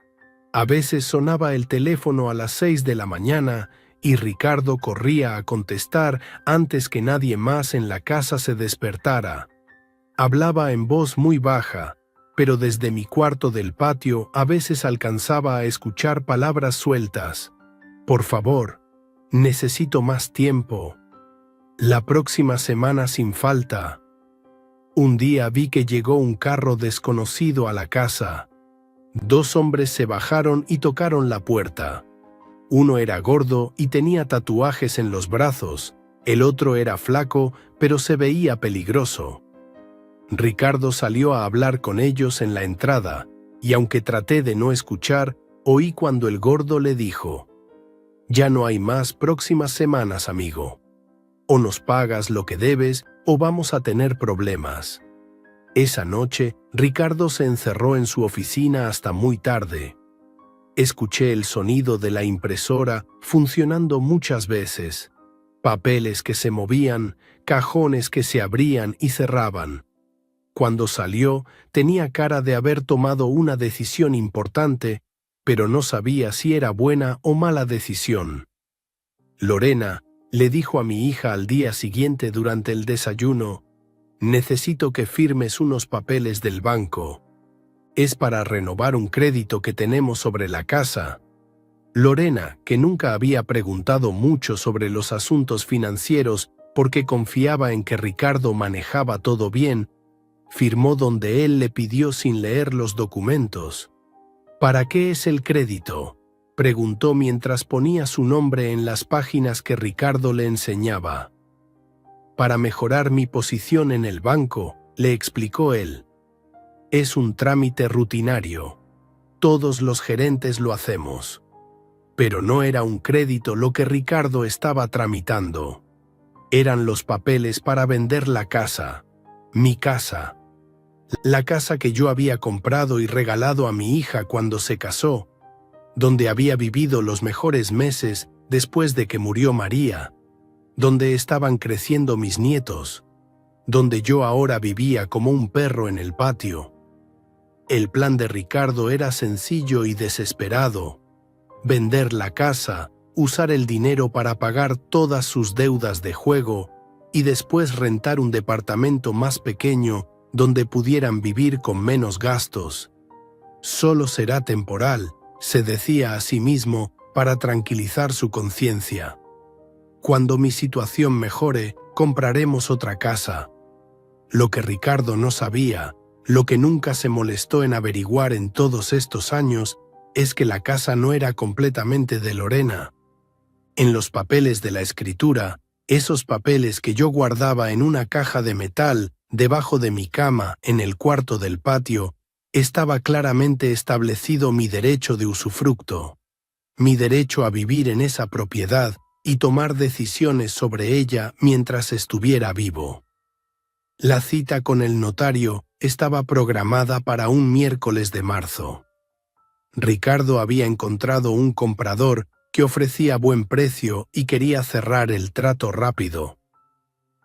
A veces sonaba el teléfono a las 6 de la mañana y Ricardo corría a contestar antes que nadie más en la casa se despertara. Hablaba en voz muy baja, pero desde mi cuarto del patio a veces alcanzaba a escuchar palabras sueltas. Por favor, necesito más tiempo. La próxima semana sin falta. Un día vi que llegó un carro desconocido a la casa. 2 hombres se bajaron y tocaron la puerta. Uno era gordo y tenía tatuajes en los brazos. El otro era flaco, pero se veía peligroso. Ricardo salió a hablar con ellos en la entrada, y aunque traté de no escuchar, oí cuando el gordo le dijo: «Ya no hay más próximas semanas, amigo. O nos pagas lo que debes, o vamos a tener problemas». Esa noche, Ricardo se encerró en su oficina hasta muy tarde. Escuché el sonido de la impresora funcionando muchas veces. Papeles que se movían, cajones que se abrían y cerraban. Cuando salió, tenía cara de haber tomado una decisión importante, pero no sabía si era buena o mala decisión. Lorena le dijo a mi hija al día siguiente durante el desayuno: «Necesito que firmes unos papeles del banco. Es para renovar un crédito que tenemos sobre la casa». Lorena, que nunca había preguntado mucho sobre los asuntos financieros porque confiaba en que Ricardo manejaba todo bien, firmó donde él le pidió sin leer los documentos. «¿Para qué es el crédito?», preguntó mientras ponía su nombre en las páginas que Ricardo le enseñaba. «Para mejorar mi posición en el banco», le explicó él. «Es un trámite rutinario. Todos los gerentes lo hacemos». Pero no era un crédito lo que Ricardo estaba tramitando. Eran los papeles para vender la casa, mi casa. La casa que yo había comprado y regalado a mi hija cuando se casó, donde había vivido los mejores meses después de que murió María, donde estaban creciendo mis nietos, donde yo ahora vivía como un perro en el patio. El plan de Ricardo era sencillo y desesperado: vender la casa, usar el dinero para pagar todas sus deudas de juego y después rentar un departamento más pequeño donde pudieran vivir con menos gastos. Solo será temporal, se decía a sí mismo para tranquilizar su conciencia. Cuando mi situación mejore, compraremos otra casa. Lo que Ricardo no sabía, lo que nunca se molestó en averiguar en todos estos años, es que la casa no era completamente de Lorena. En los papeles de la escritura, esos papeles que yo guardaba en una caja de metal debajo de mi cama en el cuarto del patio, estaba claramente establecido mi derecho de usufructo, mi derecho a vivir en esa propiedad y tomar decisiones sobre ella mientras estuviera vivo. La cita con el notario estaba programada para un miércoles de marzo. Ricardo había encontrado un comprador que ofrecía buen precio y quería cerrar el trato rápido.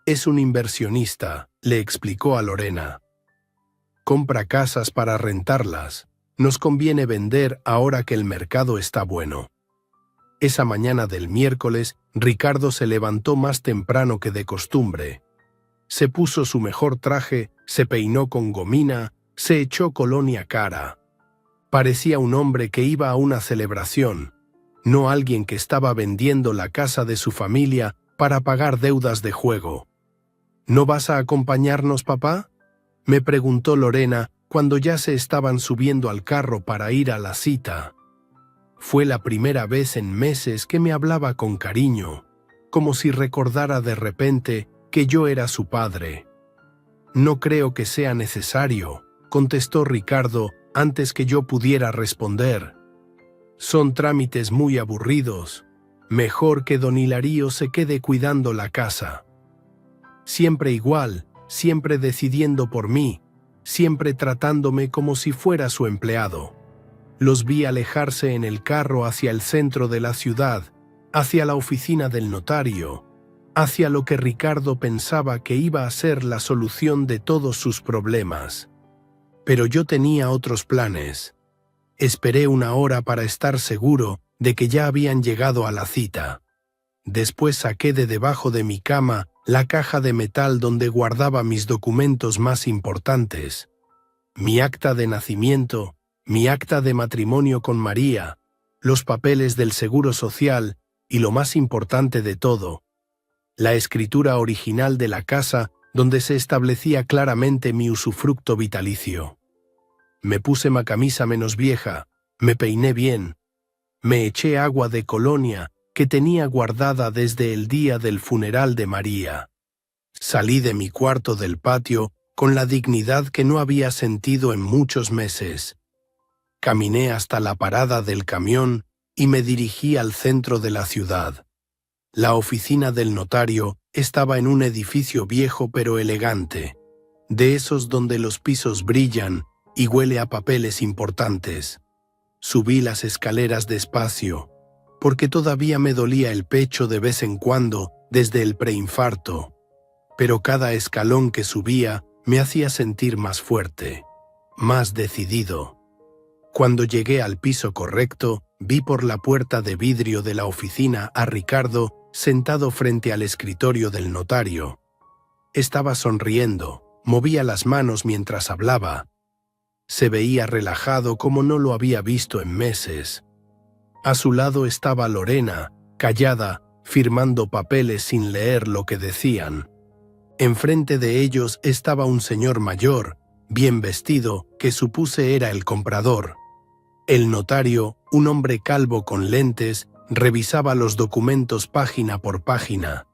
«Es un inversionista», le explicó a Lorena. «Compra casas para rentarlas. Nos conviene vender ahora que el mercado está bueno». Esa mañana del miércoles, Ricardo se levantó más temprano que de costumbre. Se puso su mejor traje, se peinó con gomina, se echó colonia cara. Parecía un hombre que iba a una celebración, no alguien que estaba vendiendo la casa de su familia para pagar deudas de juego. «¿No vas a acompañarnos, papá?», me preguntó Lorena cuando ya se estaban subiendo al carro para ir a la cita. Fue la primera vez en meses que me hablaba con cariño, como si recordara de repente que yo era su padre. «No creo que sea necesario», contestó Ricardo antes que yo pudiera responder. «Son trámites muy aburridos. Mejor que don Hilario se quede cuidando la casa. Siempre igual, siempre decidiendo por mí, siempre tratándome como si fuera su empleado». Los vi alejarse en el carro hacia el centro de la ciudad, hacia la oficina del notario, hacia lo que Ricardo pensaba que iba a ser la solución de todos sus problemas. Pero yo tenía otros planes. Esperé una hora para estar seguro de que ya habían llegado a la cita. Después saqué de debajo de mi cama la caja de metal donde guardaba mis documentos más importantes: mi acta de nacimiento, mi acta de matrimonio con María, los papeles del Seguro Social y, lo más importante de todo, la escritura original de la casa donde se establecía claramente mi usufructo vitalicio. Me puse ma camisa menos vieja, me peiné bien, me eché agua de colonia que tenía guardada desde el día del funeral de María. Salí de mi cuarto del patio con la dignidad que no había sentido en muchos meses. Caminé hasta la parada del camión y me dirigí al centro de la ciudad. La oficina del notario estaba en un edificio viejo pero elegante, de esos donde los pisos brillan y huele a papeles importantes. Subí las escaleras despacio, porque todavía me dolía el pecho de vez en cuando desde el preinfarto, pero cada escalón que subía me hacía sentir más fuerte, más decidido. Cuando llegué al piso correcto, vi por la puerta de vidrio de la oficina a Ricardo sentado frente al escritorio del notario. Estaba sonriendo, movía las manos mientras hablaba. Se veía relajado como no lo había visto en meses. A su lado estaba Lorena, callada, firmando papeles sin leer lo que decían. Enfrente de ellos estaba un señor mayor, bien vestido, que supuse era el comprador. El notario, un hombre calvo con lentes, revisaba los documentos página por página.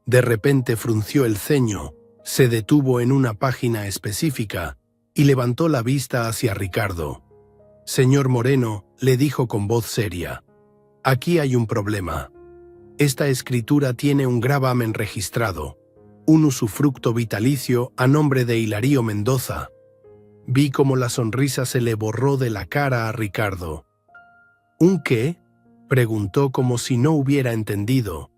De repente frunció el ceño, se detuvo en una página específica y levantó la vista hacia Ricardo. «Señor Moreno», le dijo con voz seria, «aquí hay un problema. Esta escritura tiene un gravamen registrado, un usufructo vitalicio a nombre de Hilario Mendoza». Vi cómo la sonrisa se le borró de la cara a Ricardo. «¿Un qué?», preguntó como si no hubiera entendido.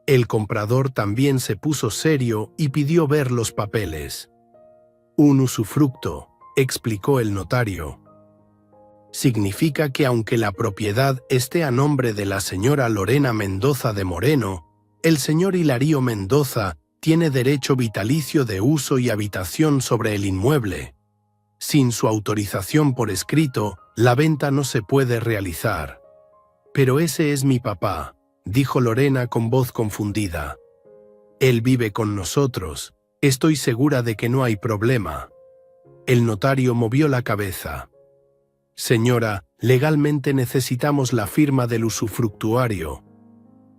El comprador también se puso serio y pidió ver los papeles. «Un usufructo», explicó el notario. «Significa que aunque la propiedad esté a nombre de la señora Lorena Mendoza de Moreno, el señor Hilario Mendoza tiene derecho vitalicio de uso y habitación sobre el inmueble. Sin su autorización por escrito, la venta no se puede realizar». «Pero ese es mi papá», dijo Lorena con voz confundida. «Él vive con nosotros. Estoy segura de que no hay problema». El notario movió la cabeza. «Señora, legalmente necesitamos la firma del usufructuario».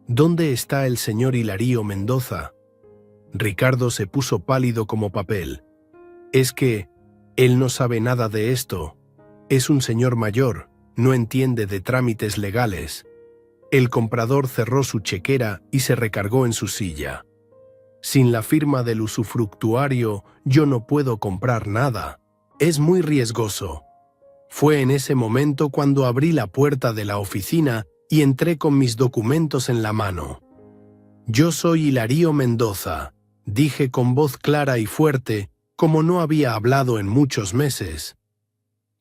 «¿Dónde está el señor Hilario Mendoza?». Ricardo se puso pálido como papel. «Es que él no sabe nada de esto. Es un señor mayor, no entiende de trámites legales». El comprador cerró su chequera y se recargó en su silla. «Sin la firma del usufructuario, yo no puedo comprar nada. Es muy riesgoso». Fue en ese momento cuando abrí la puerta de la oficina y entré con mis documentos en la mano. «Yo soy Hilario Mendoza», dije con voz clara y fuerte, como no había hablado en muchos meses.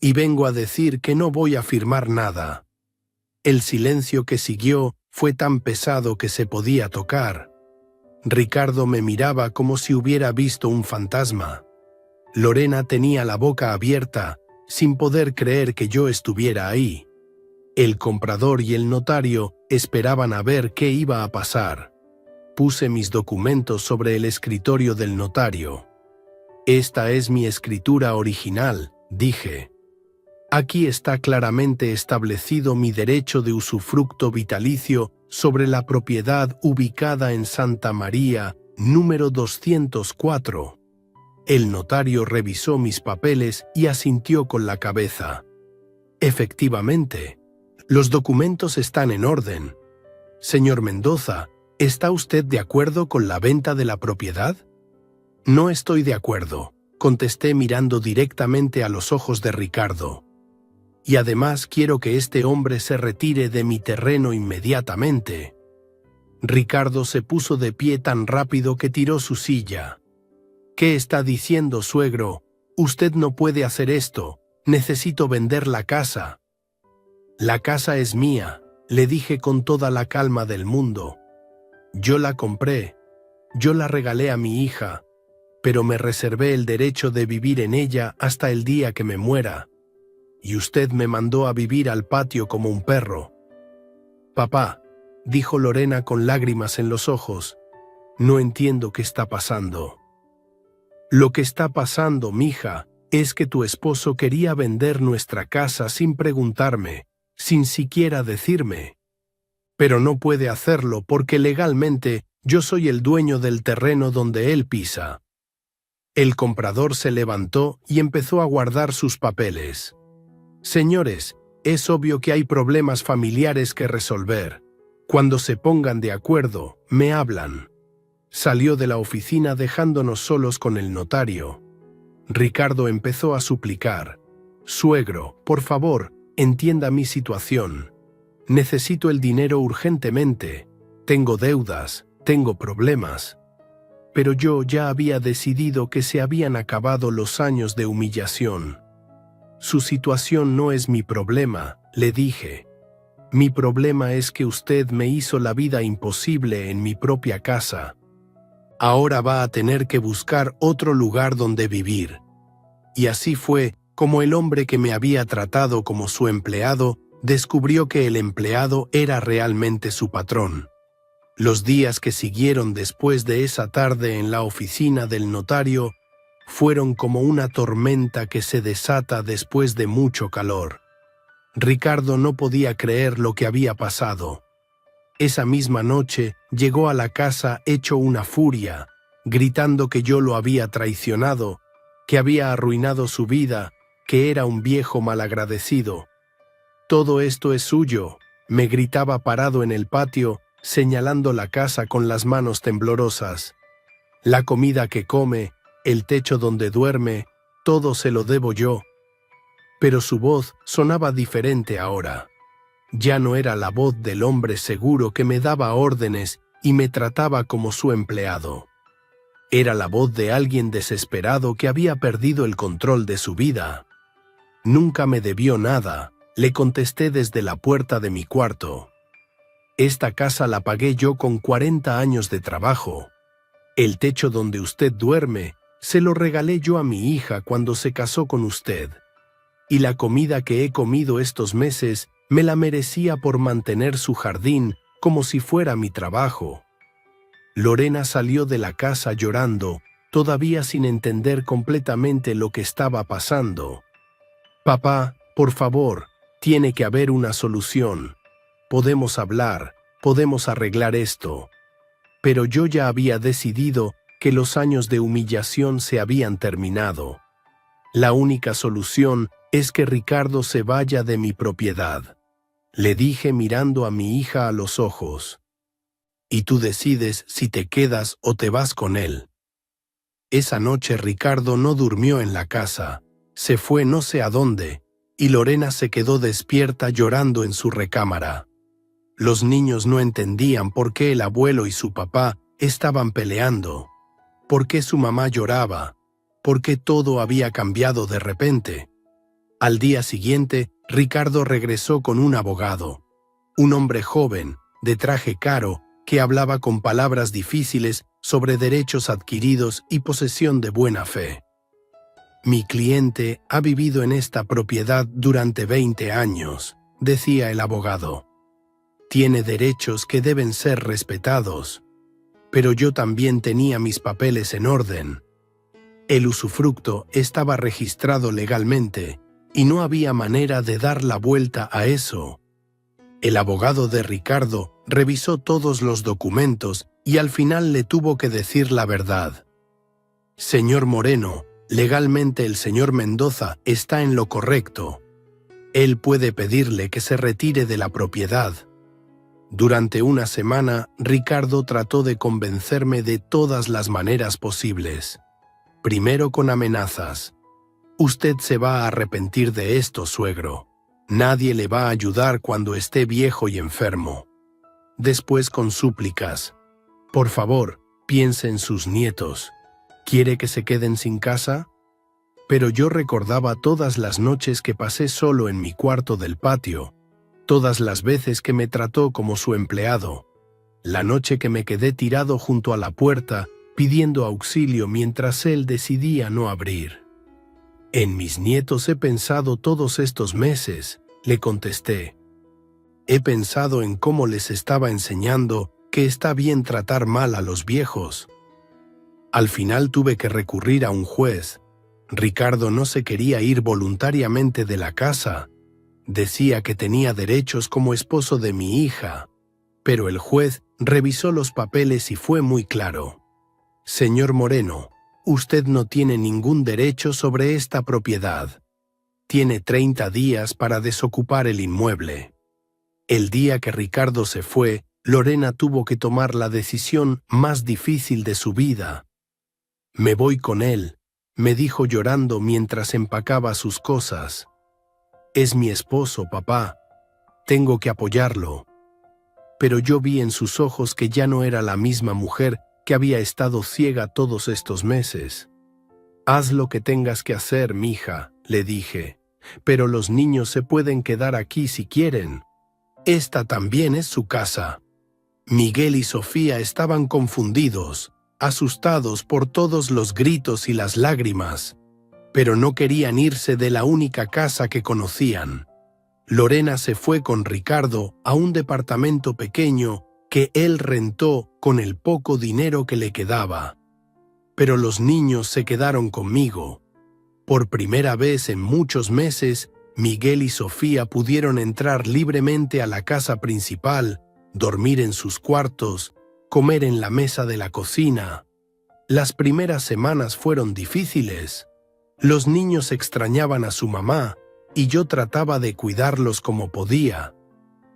«Y vengo a decir que no voy a firmar nada». El silencio que siguió fue tan pesado que se podía tocar. Ricardo me miraba como si hubiera visto un fantasma. Lorena tenía la boca abierta, sin poder creer que yo estuviera ahí. El comprador y el notario esperaban a ver qué iba a pasar. Puse mis documentos sobre el escritorio del notario. «Esta es mi escritura original», dije. «Aquí está claramente establecido mi derecho de usufructo vitalicio sobre la propiedad ubicada en Santa María, número 204. El notario revisó mis papeles y asintió con la cabeza. «Efectivamente, los documentos están en orden. Señor Mendoza, ¿está usted de acuerdo con la venta de la propiedad?» «No estoy de acuerdo», contesté mirando directamente a los ojos de Ricardo. «Y además quiero que este hombre se retire de mi terreno inmediatamente». Ricardo se puso de pie tan rápido que tiró su silla. «¿Qué está diciendo, suegro? Usted no puede hacer esto. Necesito vender la casa». «La casa es mía», le dije con toda la calma del mundo. «Yo la compré. Yo la regalé a mi hija, pero me reservé el derecho de vivir en ella hasta el día que me muera. y usted me mandó a vivir al patio como un perro. Papá, dijo Lorena con lágrimas en los ojos, no entiendo qué está pasando. Lo que está pasando, mija, es que tu esposo quería vender nuestra casa sin preguntarme, sin siquiera decirme. Pero no puede hacerlo porque legalmente yo soy el dueño del terreno donde él pisa. El comprador se levantó y empezó a guardar sus papeles. Señores, es obvio que hay problemas familiares que resolver. Cuando se pongan de acuerdo, me hablan. Salió de la oficina dejándonos solos con el notario. Ricardo empezó a suplicar. Suegro, por favor, entienda mi situación. Necesito el dinero urgentemente. Tengo deudas, tengo problemas. Pero yo ya había decidido que se habían acabado los años de humillación. Su situación no es mi problema, le dije. Mi problema es que usted me hizo la vida imposible en mi propia casa. Ahora va a tener que buscar otro lugar donde vivir. Y así fue como el hombre que me había tratado como su empleado descubrió que el empleado era realmente su patrón. Los días que siguieron después de esa tarde en la oficina del notario fueron como una tormenta que se desata después de mucho calor. Ricardo no podía creer lo que había pasado. Esa misma noche llegó a la casa hecho una furia, gritando que yo lo había traicionado, que había arruinado su vida, que era un viejo malagradecido. Todo esto es suyo, me gritaba parado en el patio, señalando la casa con las manos temblorosas. La comida que come, el techo donde duerme, todo se lo debo yo. Pero su voz sonaba diferente ahora. Ya no era la voz del hombre seguro que me daba órdenes y me trataba como su empleado. Era la voz de alguien desesperado que había perdido el control de su vida. Nunca me debió nada, le contesté desde la puerta de mi cuarto. Esta casa la pagué yo con 40 años de trabajo. El techo donde usted duerme se lo regalé yo a mi hija cuando se casó con usted. Y la comida que he comido estos meses me la merecía por mantener su jardín como si fuera mi trabajo. Lorena salió de la casa llorando, todavía sin entender completamente lo que estaba pasando. Papá, por favor, tiene que haber una solución. Podemos hablar, podemos arreglar esto. Pero yo ya había decidido que los años de humillación se habían terminado. La única solución es que Ricardo se vaya de mi propiedad. Le dije mirando a mi hija a los ojos. Y tú decides si te quedas o te vas con él. Esa noche Ricardo no durmió en la casa, se fue no sé a dónde, y Lorena se quedó despierta llorando en su recámara. Los niños no entendían por qué el abuelo y su papá estaban peleando, por qué su mamá lloraba, por qué todo había cambiado de repente. Al día siguiente, Ricardo regresó con un abogado, un hombre joven, de traje caro, que hablaba con palabras difíciles sobre derechos adquiridos y posesión de buena fe. Mi cliente ha vivido en esta propiedad durante 20 años, decía el abogado. Tiene derechos que deben ser respetados, pero yo también tenía mis papeles en orden. El usufructo estaba registrado legalmente y no había manera de dar la vuelta a eso. El abogado de Ricardo revisó todos los documentos y al final le tuvo que decir la verdad. Señor Moreno, legalmente el señor Mendoza está en lo correcto. Él puede pedirle que se retire de la propiedad. Durante una semana, Ricardo trató de convencerme de todas las maneras posibles. Primero con amenazas. Usted se va a arrepentir de esto, suegro. Nadie le va a ayudar cuando esté viejo y enfermo. Después con súplicas. Por favor, piense en sus nietos. ¿Quiere que se queden sin casa? Pero yo recordaba todas las noches que pasé solo en mi cuarto del patio, todas las veces que me trató como su empleado, la noche que me quedé tirado junto a la puerta pidiendo auxilio mientras él decidía no abrir. En mis nietos he pensado todos estos meses, le contesté. He pensado en cómo les estaba enseñando que está bien tratar mal a los viejos. Al final tuve que recurrir a un juez. Ricardo no se quería ir voluntariamente de la casa. Decía que tenía derechos como esposo de mi hija. Pero el juez revisó los papeles y fue muy claro. Señor Moreno, usted no tiene ningún derecho sobre esta propiedad. Tiene 30 días para desocupar el inmueble. El día que Ricardo se fue, Lorena tuvo que tomar la decisión más difícil de su vida. Me voy con él, me dijo llorando mientras empacaba sus cosas. Es mi esposo, papá. Tengo que apoyarlo. Pero yo vi en sus ojos que ya no era la misma mujer que había estado ciega todos estos meses. Haz lo que tengas que hacer, mija, le dije, pero los niños se pueden quedar aquí si quieren. Esta también es su casa. Miguel y Sofía estaban confundidos, asustados por todos los gritos y las lágrimas, pero no querían irse de la única casa que conocían. Lorena se fue con Ricardo a un departamento pequeño que él rentó con el poco dinero que le quedaba. Pero los niños se quedaron conmigo. Por primera vez en muchos meses, Miguel y Sofía pudieron entrar libremente a la casa principal, dormir en sus cuartos, comer en la mesa de la cocina. Las primeras semanas fueron difíciles. Los niños extrañaban a su mamá y yo trataba de cuidarlos como podía.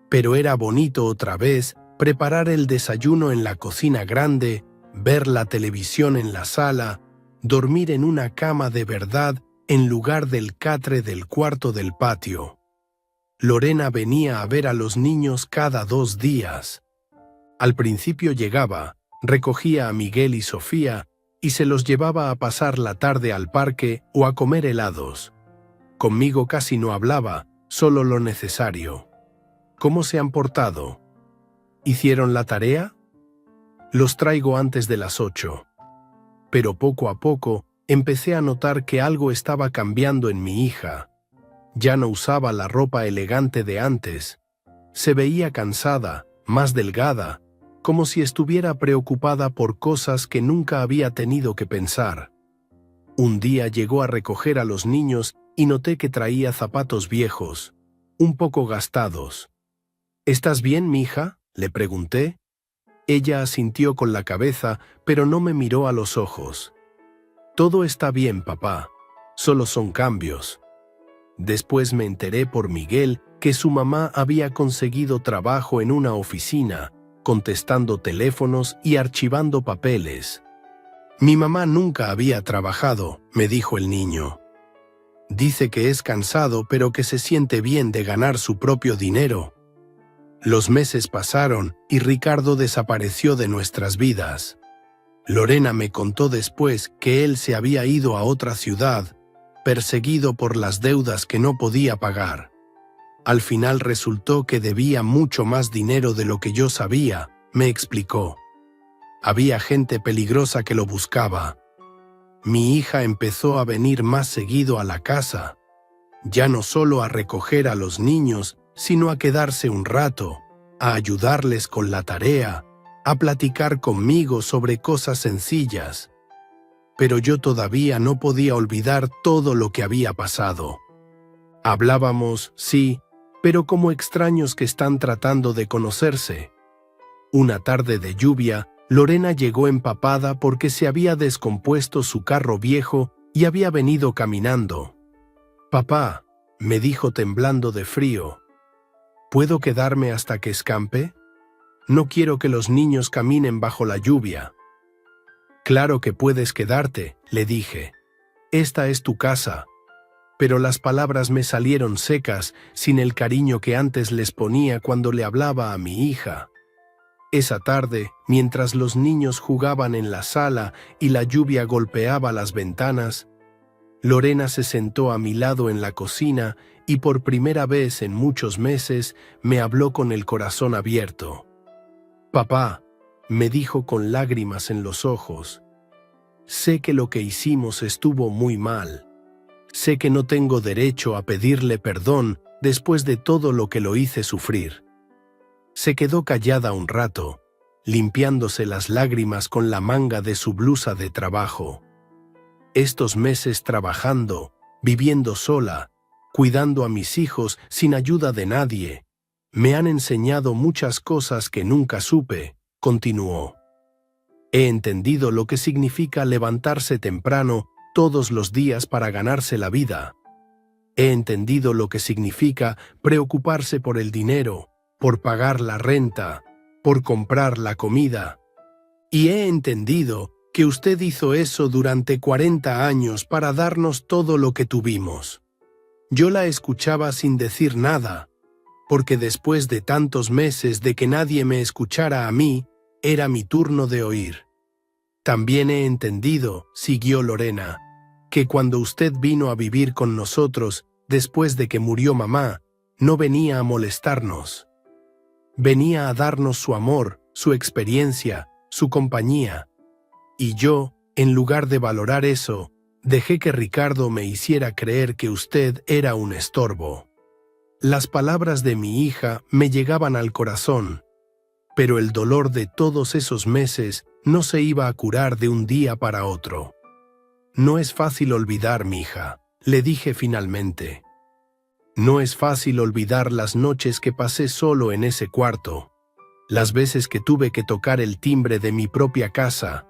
Pero era bonito otra vez preparar el desayuno en la cocina grande, ver la televisión en la sala, dormir en una cama de verdad en lugar del catre del cuarto del patio. Lorena venía a ver a los niños cada 2 días. Al principio llegaba, recogía a Miguel y Sofía y se los llevaba a pasar la tarde al parque o a comer helados. Conmigo casi no hablaba, solo lo necesario. ¿Cómo se han portado? ¿Hicieron la tarea? Los traigo antes de las 8. Pero poco a poco empecé a notar que algo estaba cambiando en mi hija. Ya no usaba la ropa elegante de antes. Se veía cansada, más delgada, como si estuviera preocupada por cosas que nunca había tenido que pensar. Un día llegó a recoger a los niños y noté que traía zapatos viejos, un poco gastados. ¿Estás bien, mija?, le pregunté. Ella asintió con la cabeza, pero no me miró a los ojos. Todo está bien, papá. Solo son cambios. Después me enteré por Miguel que su mamá había conseguido trabajo en una oficina, contestando teléfonos y archivando papeles. Mi mamá nunca había trabajado, me dijo el niño. Dice que es cansado, pero que se siente bien de ganar su propio dinero. Los meses pasaron y Ricardo desapareció de nuestras vidas. Lorena me contó después que él se había ido a otra ciudad, perseguido por las deudas que no podía pagar. Al final resultó que debía mucho más dinero de lo que yo sabía, me explicó. Había gente peligrosa que lo buscaba. Mi hija empezó a venir más seguido a la casa, ya no solo a recoger a los niños, sino a quedarse un rato, a ayudarles con la tarea, a platicar conmigo sobre cosas sencillas. Pero yo todavía no podía olvidar todo lo que había pasado. Hablábamos, sí, pero como extraños que están tratando de conocerse. Una tarde de lluvia, Lorena llegó empapada porque se había descompuesto su carro viejo y había venido caminando. «Papá», me dijo temblando de frío, ¿puedo quedarme hasta que escampe? No quiero que los niños caminen bajo la lluvia. Claro que puedes quedarte, le dije. Esta es tu casa. Pero las palabras me salieron secas, sin el cariño que antes les ponía cuando le hablaba a mi hija. Esa tarde, mientras los niños jugaban en la sala y la lluvia golpeaba las ventanas, Lorena se sentó a mi lado en la cocina y por primera vez en muchos meses me habló con el corazón abierto. «Papá», me dijo con lágrimas en los ojos, «sé que lo que hicimos estuvo muy mal. Sé que no tengo derecho a pedirle perdón después de todo lo que lo hice sufrir. Se quedó callada un rato, limpiándose las lágrimas con la manga de su blusa de trabajo. Estos meses trabajando, viviendo sola, cuidando a mis hijos sin ayuda de nadie, me han enseñado muchas cosas que nunca supe, continuó. He entendido lo que significa levantarse temprano todos los días para ganarse la vida. He entendido lo que significa preocuparse por el dinero, por pagar la renta, por comprar la comida. Y he entendido que usted hizo eso durante 40 años para darnos todo lo que tuvimos. Yo la escuchaba sin decir nada, porque después de tantos meses de que nadie me escuchara a mí, era mi turno de oír. También he entendido, siguió Lorena, que cuando usted vino a vivir con nosotros después de que murió mamá, no venía a molestarnos. Venía a darnos su amor, su experiencia, su compañía. Y yo, en lugar de valorar eso, dejé que Ricardo me hiciera creer que usted era un estorbo. Las palabras de mi hija me llegaban al corazón, pero el dolor de todos esos meses no se iba a curar de un día para otro. No es fácil olvidar, mija, le dije finalmente. No es fácil olvidar las noches que pasé solo en ese cuarto, las veces que tuve que tocar el timbre de mi propia casa,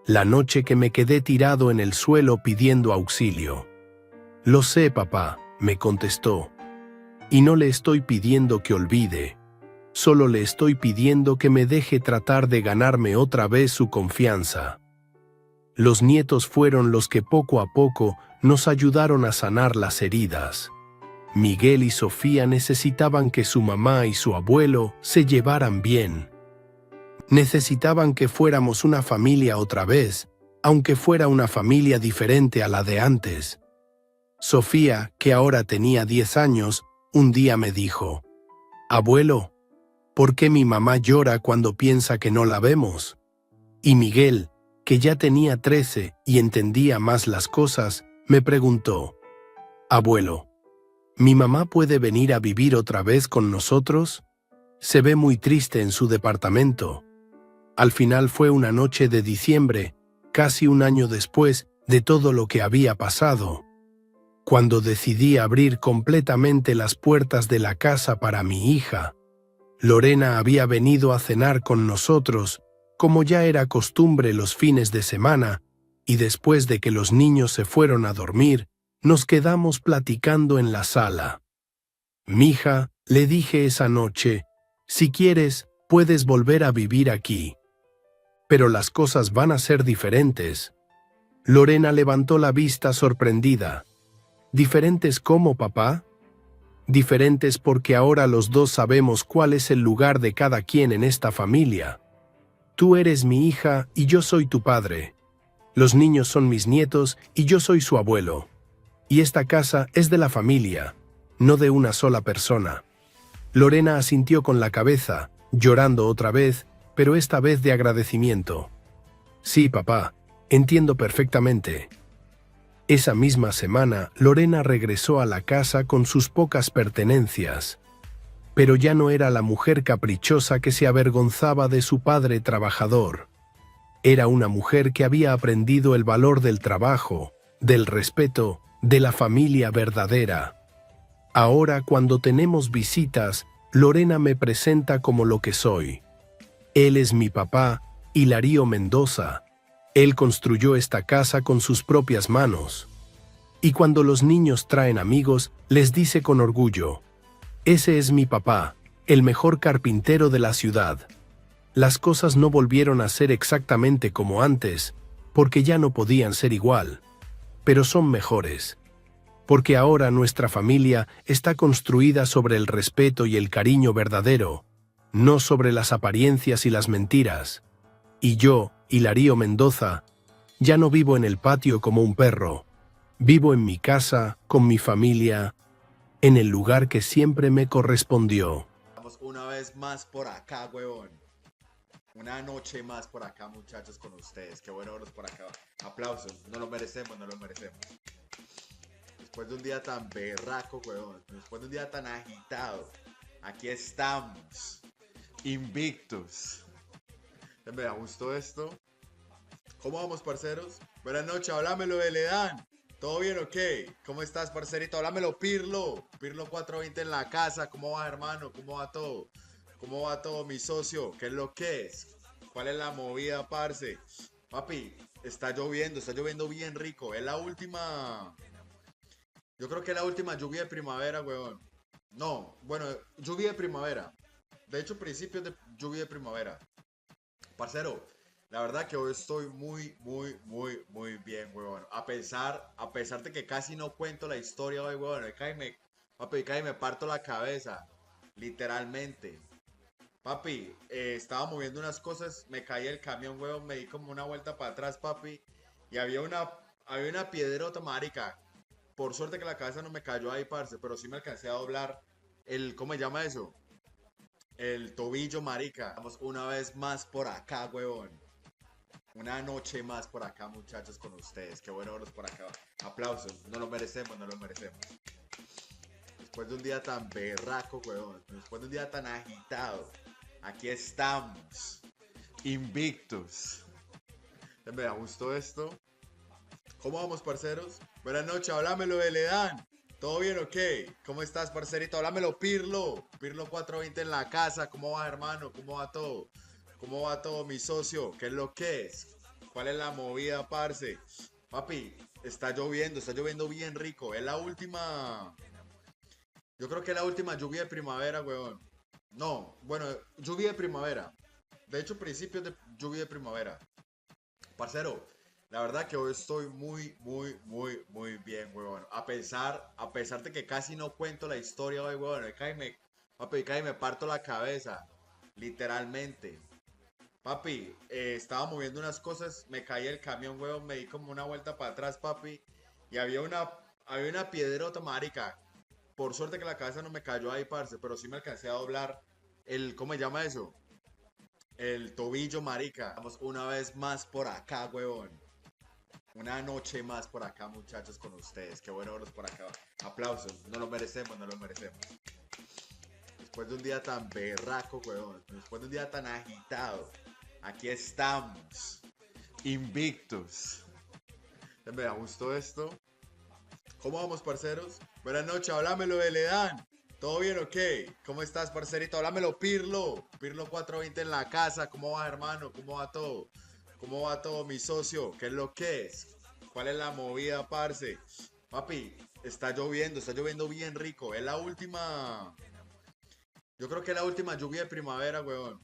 la noche que me quedé tirado en el suelo pidiendo auxilio. Lo sé, papá, me contestó, y no le estoy pidiendo que olvide, solo le estoy pidiendo que me deje tratar de ganarme otra vez su confianza. Los nietos fueron los que poco a poco nos ayudaron a sanar las heridas. Miguel y Sofía necesitaban que su mamá y su abuelo se llevaran bien. Necesitaban que fuéramos una familia otra vez, aunque fuera una familia diferente a la de antes. Sofía, que ahora tenía 10 años, un día me dijo: «Abuelo, ¿por qué mi mamá llora cuando piensa que no la vemos?». Y Miguel, que ya tenía 13 y entendía más las cosas, me preguntó: «Abuelo, ¿mi mamá puede venir a vivir otra vez con nosotros? Se ve muy triste en su departamento». Al final fue una noche de diciembre, casi un año después de todo lo que había pasado, cuando decidí abrir completamente las puertas de la casa para mi hija. Lorena había venido a cenar con nosotros, como ya era costumbre los fines de semana, y después de que los niños se fueron a dormir, nos quedamos platicando en la sala. «Mija», le dije esa noche, «si quieres, puedes volver a vivir aquí. Pero las cosas van a ser diferentes». Lorena levantó la vista sorprendida. «¿Diferentes cómo, papá?». «Diferentes porque ahora los dos sabemos cuál es el lugar de cada quien en esta familia. Tú eres mi hija y yo soy tu padre. Los niños son mis nietos y yo soy su abuelo. Y esta casa es de la familia, no de una sola persona». Lorena asintió con la cabeza, llorando otra vez, pero esta vez de agradecimiento. «Sí, papá, entiendo perfectamente». Esa misma semana, Lorena regresó a la casa con sus pocas pertenencias. Pero ya no era la mujer caprichosa que se avergonzaba de su padre trabajador. Era una mujer que había aprendido el valor del trabajo, del respeto, de la familia verdadera. Ahora, cuando tenemos visitas, Lorena me presenta como lo que soy. Él es mi papá, Hilario Mendoza. Él construyó esta casa con sus propias manos. Y cuando los niños traen amigos, les dice con orgullo: «Ese es mi papá, el mejor carpintero de la ciudad». Las cosas no volvieron a ser exactamente como antes, porque ya no podían ser igual, pero son mejores. Porque ahora nuestra familia está construida sobre el respeto y el cariño verdadero, no sobre las apariencias y las mentiras. Y yo, Hilario Mendoza, ya no vivo en el patio como un perro. Vivo en mi casa, con mi familia, en el lugar que siempre me correspondió. Estamos una vez más por acá, huevón. Una noche más por acá, muchachos, con ustedes. Qué bueno verlos por acá. Aplausos. No lo merecemos, no lo merecemos. Después de un día tan berraco, weón. Después de un día tan agitado. Aquí estamos. Invictos. Me gustó esto. ¿Cómo vamos, parceros? Buenas noches, háblamelo de Ledán. ¿Todo bien o qué? ¿Cómo estás, parcerito? Háblamelo, Pirlo. Pirlo 420 en la casa. ¿Cómo va, hermano? ¿Cómo va todo? ¿Cómo va todo, mi socio? ¿Qué es lo que es? ¿Cuál es la movida, parce? Papi, está lloviendo bien rico. Es la última. Yo creo que es la última lluvia de primavera, weón. No, bueno, lluvia de primavera. De hecho, principios de lluvia de primavera. Parcero, la verdad que hoy estoy muy bien, weón. A pesar de que casi no cuento la historia hoy, weón. Papi, casi me parto la cabeza. Literalmente. Papi, estaba moviendo unas cosas, me caí el camión, weón, me di como una vuelta para atrás, papi. Y había una piedrota, marica. Por suerte que la cabeza no me cayó ahí, parce, pero sí me alcancé a doblar ¿cómo se llama eso? El tobillo, marica. Estamos una vez más por acá, weón. Una noche más por acá, muchachos, con ustedes. Qué bueno verlos por acá. Aplausos. No lo merecemos, no lo merecemos. Después de un día tan berraco, weón. Después de un día tan agitado. Aquí estamos. Invictos. Me gustó esto. ¿Cómo vamos, parceros? Buenas noches, háblamelo de Ledán. ¿Todo bien o qué? ¿Cómo estás, parcerito? Háblamelo, Pirlo. Pirlo 420 en la casa. ¿Cómo va, hermano? ¿Cómo va todo? ¿Cómo va todo, mi socio? ¿Qué es lo que es? ¿Cuál es la movida, parce? Papi, está lloviendo bien rico. Es la última. Yo creo que es la última lluvia de primavera, weón. No, bueno, lluvia de primavera. De hecho, principios de lluvia de primavera. Parcero, la verdad que hoy estoy muy bien, weón. A pesar de que casi no cuento la historia hoy, weón. Papi, casi me parto la cabeza. Literalmente. Papi, estaba moviendo unas cosas, me caí el camión, weón, me di como una vuelta para atrás, papi. Y había una piedrota, marica. Por suerte que la cabeza no me cayó ahí, parce, pero sí me alcancé a doblar ¿cómo se llama eso? El tobillo, marica. Estamos una vez más por acá, weón. Una noche más por acá, muchachos, con ustedes. Qué bueno verlos por acá. Aplausos. No lo merecemos, no lo merecemos. Después de un día tan berraco, weón. Después de un día tan agitado. Aquí estamos. Invictos. Me gustó esto. ¿Cómo vamos, parceros? Buenas noches, háblamelo de Ledán. ¿Todo bien o qué? ¿Cómo estás, parcerito? Háblamelo, Pirlo. Pirlo 420 en la casa. ¿Cómo va, hermano? ¿Cómo va todo? ¿Cómo va todo, mi socio? ¿Qué es lo que es? ¿Cuál es la movida, parce? Papi, está lloviendo bien rico. Es la última. Yo creo que es la última lluvia de primavera, weón.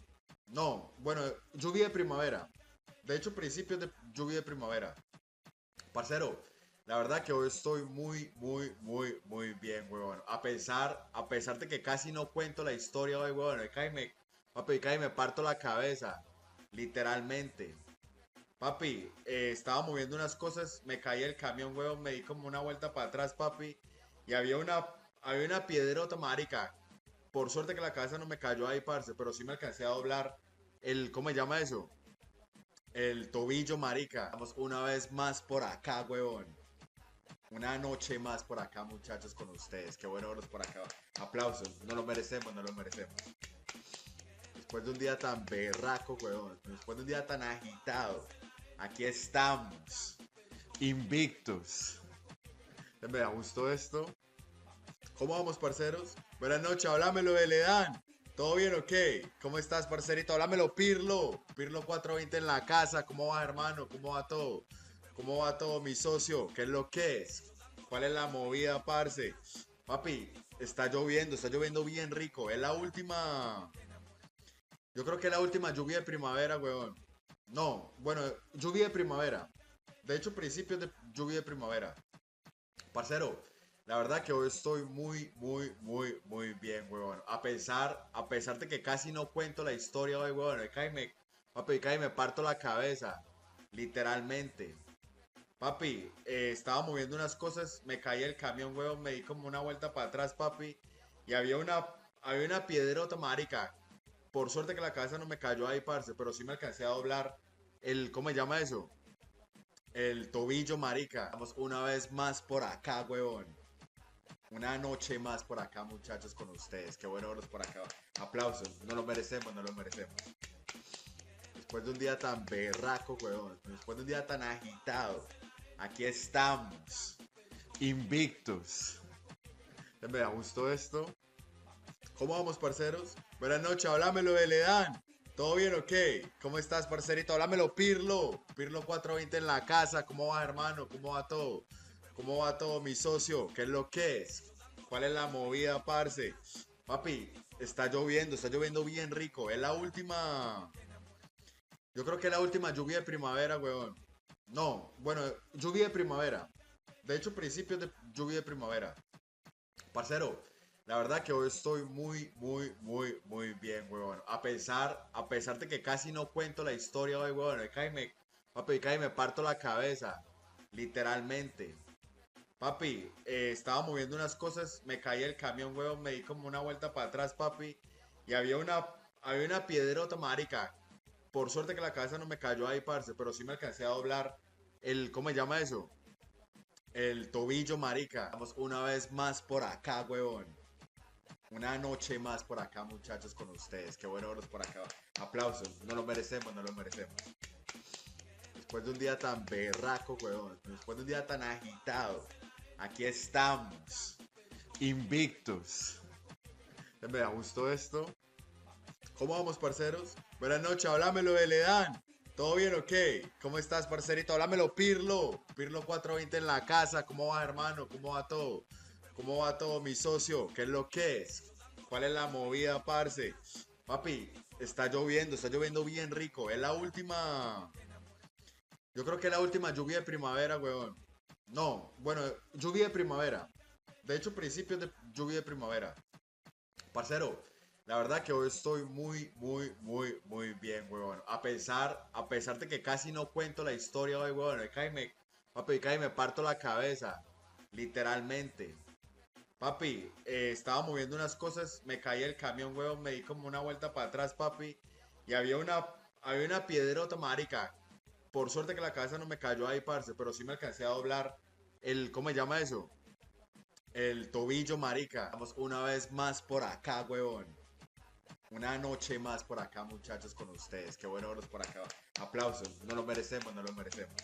No, bueno, lluvia de primavera. De hecho, principios de lluvia de primavera. Parcero, la verdad que hoy estoy muy bien, weón. A pesar de que casi no cuento la historia hoy, weón. Papi, casi me parto la cabeza. Literalmente. Papi, estaba moviendo unas cosas, me caí el camión, weón, me di como una vuelta para atrás, papi. Y había una piedrota, marica. Por suerte que la cabeza no me cayó ahí, parce, pero sí me alcancé a doblar ¿cómo se llama eso? El tobillo, marica. Estamos una vez más por acá, weón. Una noche más por acá, muchachos, con ustedes. Qué bueno verlos por acá. Aplausos. No lo merecemos, no lo merecemos. Después de un día tan berraco, weón. Después de un día tan agitado. Aquí estamos. Invictos. Me gustó esto. ¿Cómo vamos, parceros? Buenas noches, háblamelo de Ledán. ¿Todo bien o qué? ¿Cómo estás, parcerito? Háblamelo, Pirlo. Pirlo 420 en la casa. ¿Cómo va, hermano? ¿Cómo va todo? ¿Cómo va todo, mi socio? ¿Qué es lo que es? ¿Cuál es la movida, parce? Papi, está lloviendo bien rico. Es la última. Yo creo que es la última lluvia de primavera, weón. No, bueno, lluvia de primavera. De hecho, principios de lluvia de primavera. Parcero, la verdad que hoy estoy muy bien, weón. A pesar de que casi no cuento la historia hoy, weón. Papi, casi me parto la cabeza. Literalmente. Papi, estaba moviendo unas cosas, me caí el camión, weón, me di como una vuelta para atrás, papi. Y había una piedrota, marica. Por suerte que la cabeza no me cayó ahí, parce, pero sí me alcancé a doblar ¿cómo se llama eso? El tobillo, marica. Estamos una vez más por acá, huevón. Una noche más por acá, muchachos, con ustedes. Qué bueno verlos por acá. Aplausos. No lo merecemos, no lo merecemos. Después de un día tan berraco, huevón. Después de un día tan agitado. Aquí estamos. Invictos. Me gustó esto. ¿Cómo vamos, parceros? Buenas noches, háblamelo de Ledán. ¿Todo bien o qué? ¿Cómo estás, parcerito? Háblamelo, Pirlo. Pirlo 420 en la casa. ¿Cómo va, hermano? ¿Cómo va todo? ¿Cómo va todo, mi socio? ¿Qué es lo que es? ¿Cuál es la movida, parce? Papi, está lloviendo bien rico. Es la última. Yo creo que es la última lluvia de primavera, weón. No, bueno, lluvia de primavera. De hecho, principios de lluvia de primavera. Parcero, la verdad que hoy estoy muy bien, huevón. A pesar de que casi no cuento la historia hoy, huevón. Papi, cae me parto la cabeza. Literalmente. Papi, estaba moviendo unas cosas, me caí el camión, huevón, me di como una vuelta para atrás, papi. Y había una piedrota, marica. Por suerte que la cabeza no me cayó ahí, parce, pero sí me alcancé a doblar ¿cómo se llama eso? El tobillo, marica. Estamos una vez más por acá, huevón. Una noche más por acá, muchachos, con ustedes. Qué bueno verlos por acá. Aplausos. No lo merecemos, no lo merecemos. Después de un día tan berraco, huevón. Después de un día tan agitado. Aquí estamos. Invictos. Me gustó esto. ¿Cómo vamos, parceros? Buenas noches, háblamelo de Ledán. ¿Todo bien o qué? ¿Cómo estás, parcerito? Háblamelo, Pirlo. Pirlo 420 en la casa. ¿Cómo va, hermano? ¿Cómo va todo? ¿Cómo va todo, mi socio? ¿Qué es lo que es? ¿Cuál es la movida, parce? Papi, está lloviendo bien rico. Es la última. Yo creo que es la última lluvia de primavera, weón. No, bueno, lluvia de primavera. De hecho, principios de lluvia de primavera. Parcero, la verdad que hoy estoy muy bien, weón. A pesar de que casi no cuento la historia hoy, weón. Papi, cae me parto la cabeza. Literalmente. Papi, estaba moviendo unas cosas, me caí el camión, weón, me di como una vuelta para atrás, papi. Y había una piedrota, marica. Por suerte que la cabeza no me cayó ahí, parce, pero sí me alcancé a doblar ¿cómo se llama eso? El tobillo, marica. Estamos una vez más por acá, huevón. Una noche más por acá, muchachos, con ustedes. Qué bueno verlos por acá. Aplausos. No lo merecemos, no lo merecemos.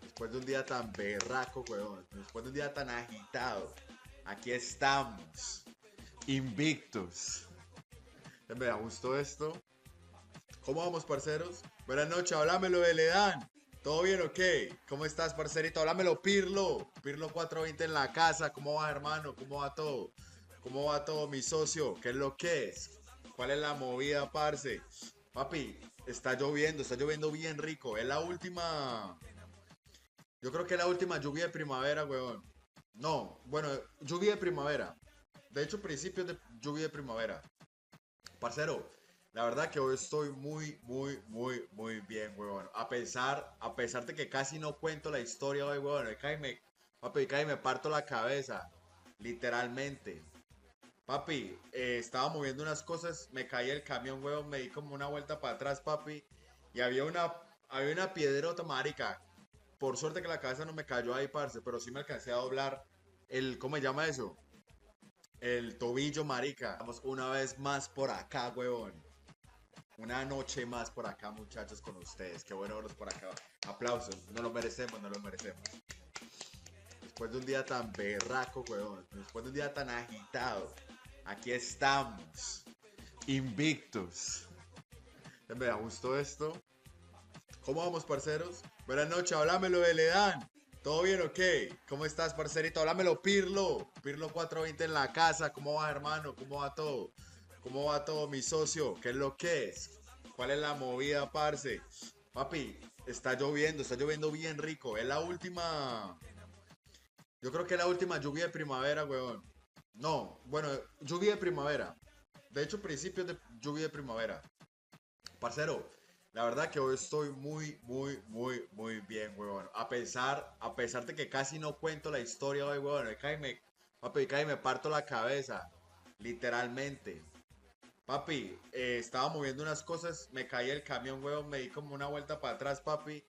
Después de un día tan berraco, huevón. Después de un día tan agitado. Aquí estamos. Invictos. Me gustó esto. ¿Cómo vamos, parceros? Buenas noches, háblamelo de Ledán. ¿Todo bien o qué? ¿Cómo estás, parcerito? Háblamelo, Pirlo. Pirlo 420 en la casa. ¿Cómo va, hermano? ¿Cómo va todo? ¿Cómo va todo, mi socio? ¿Qué es lo que es? ¿Cuál es la movida, parce? Papi, está lloviendo bien rico. Es la última. Yo creo que es la última lluvia de primavera, weón. No, bueno, lluvia de primavera. De hecho, principios de lluvia de primavera. Parcero, la verdad que hoy estoy muy bien, huevón. A pesar de que casi no cuento la historia hoy, huevón. Papi, cae me parto la cabeza. Literalmente. Papi, estaba moviendo unas cosas, me caí el camión, huevón, me di como una vuelta para atrás, papi. Y había una piedrota, marica. Por suerte que la cabeza no me cayó ahí, parce, pero sí me alcancé a doblar ¿cómo se llama eso? El tobillo, marica. Estamos una vez más por acá, huevón. Una noche más por acá, muchachos, con ustedes. Qué bueno verlos por acá. Aplausos. No lo merecemos, no lo merecemos. Después de un día tan berraco, huevón. Después de un día tan agitado. Aquí estamos. Invictos. Me gustó esto. ¿Cómo vamos, parceros? Buenas noches, háblamelo de Ledán. ¿Todo bien o qué? ¿Cómo estás, parcerito? Háblamelo, Pirlo. Pirlo 420 en la casa. ¿Cómo va, hermano? ¿Cómo va todo? ¿Cómo va todo, mi socio? ¿Qué es lo que es? ¿Cuál es la movida, parce? Papi, está lloviendo bien rico. Es la última. Yo creo que es la última lluvia de primavera, weón. No, bueno, lluvia de primavera. De hecho, principios de lluvia de primavera. Parcero, la verdad que hoy estoy muy bien, huevón. A pesar de que casi no cuento la historia hoy, huevón. Papi, cae me parto la cabeza. Literalmente. Papi, estaba moviendo unas cosas, me caí el camión, huevón, me di como una vuelta para atrás, papi.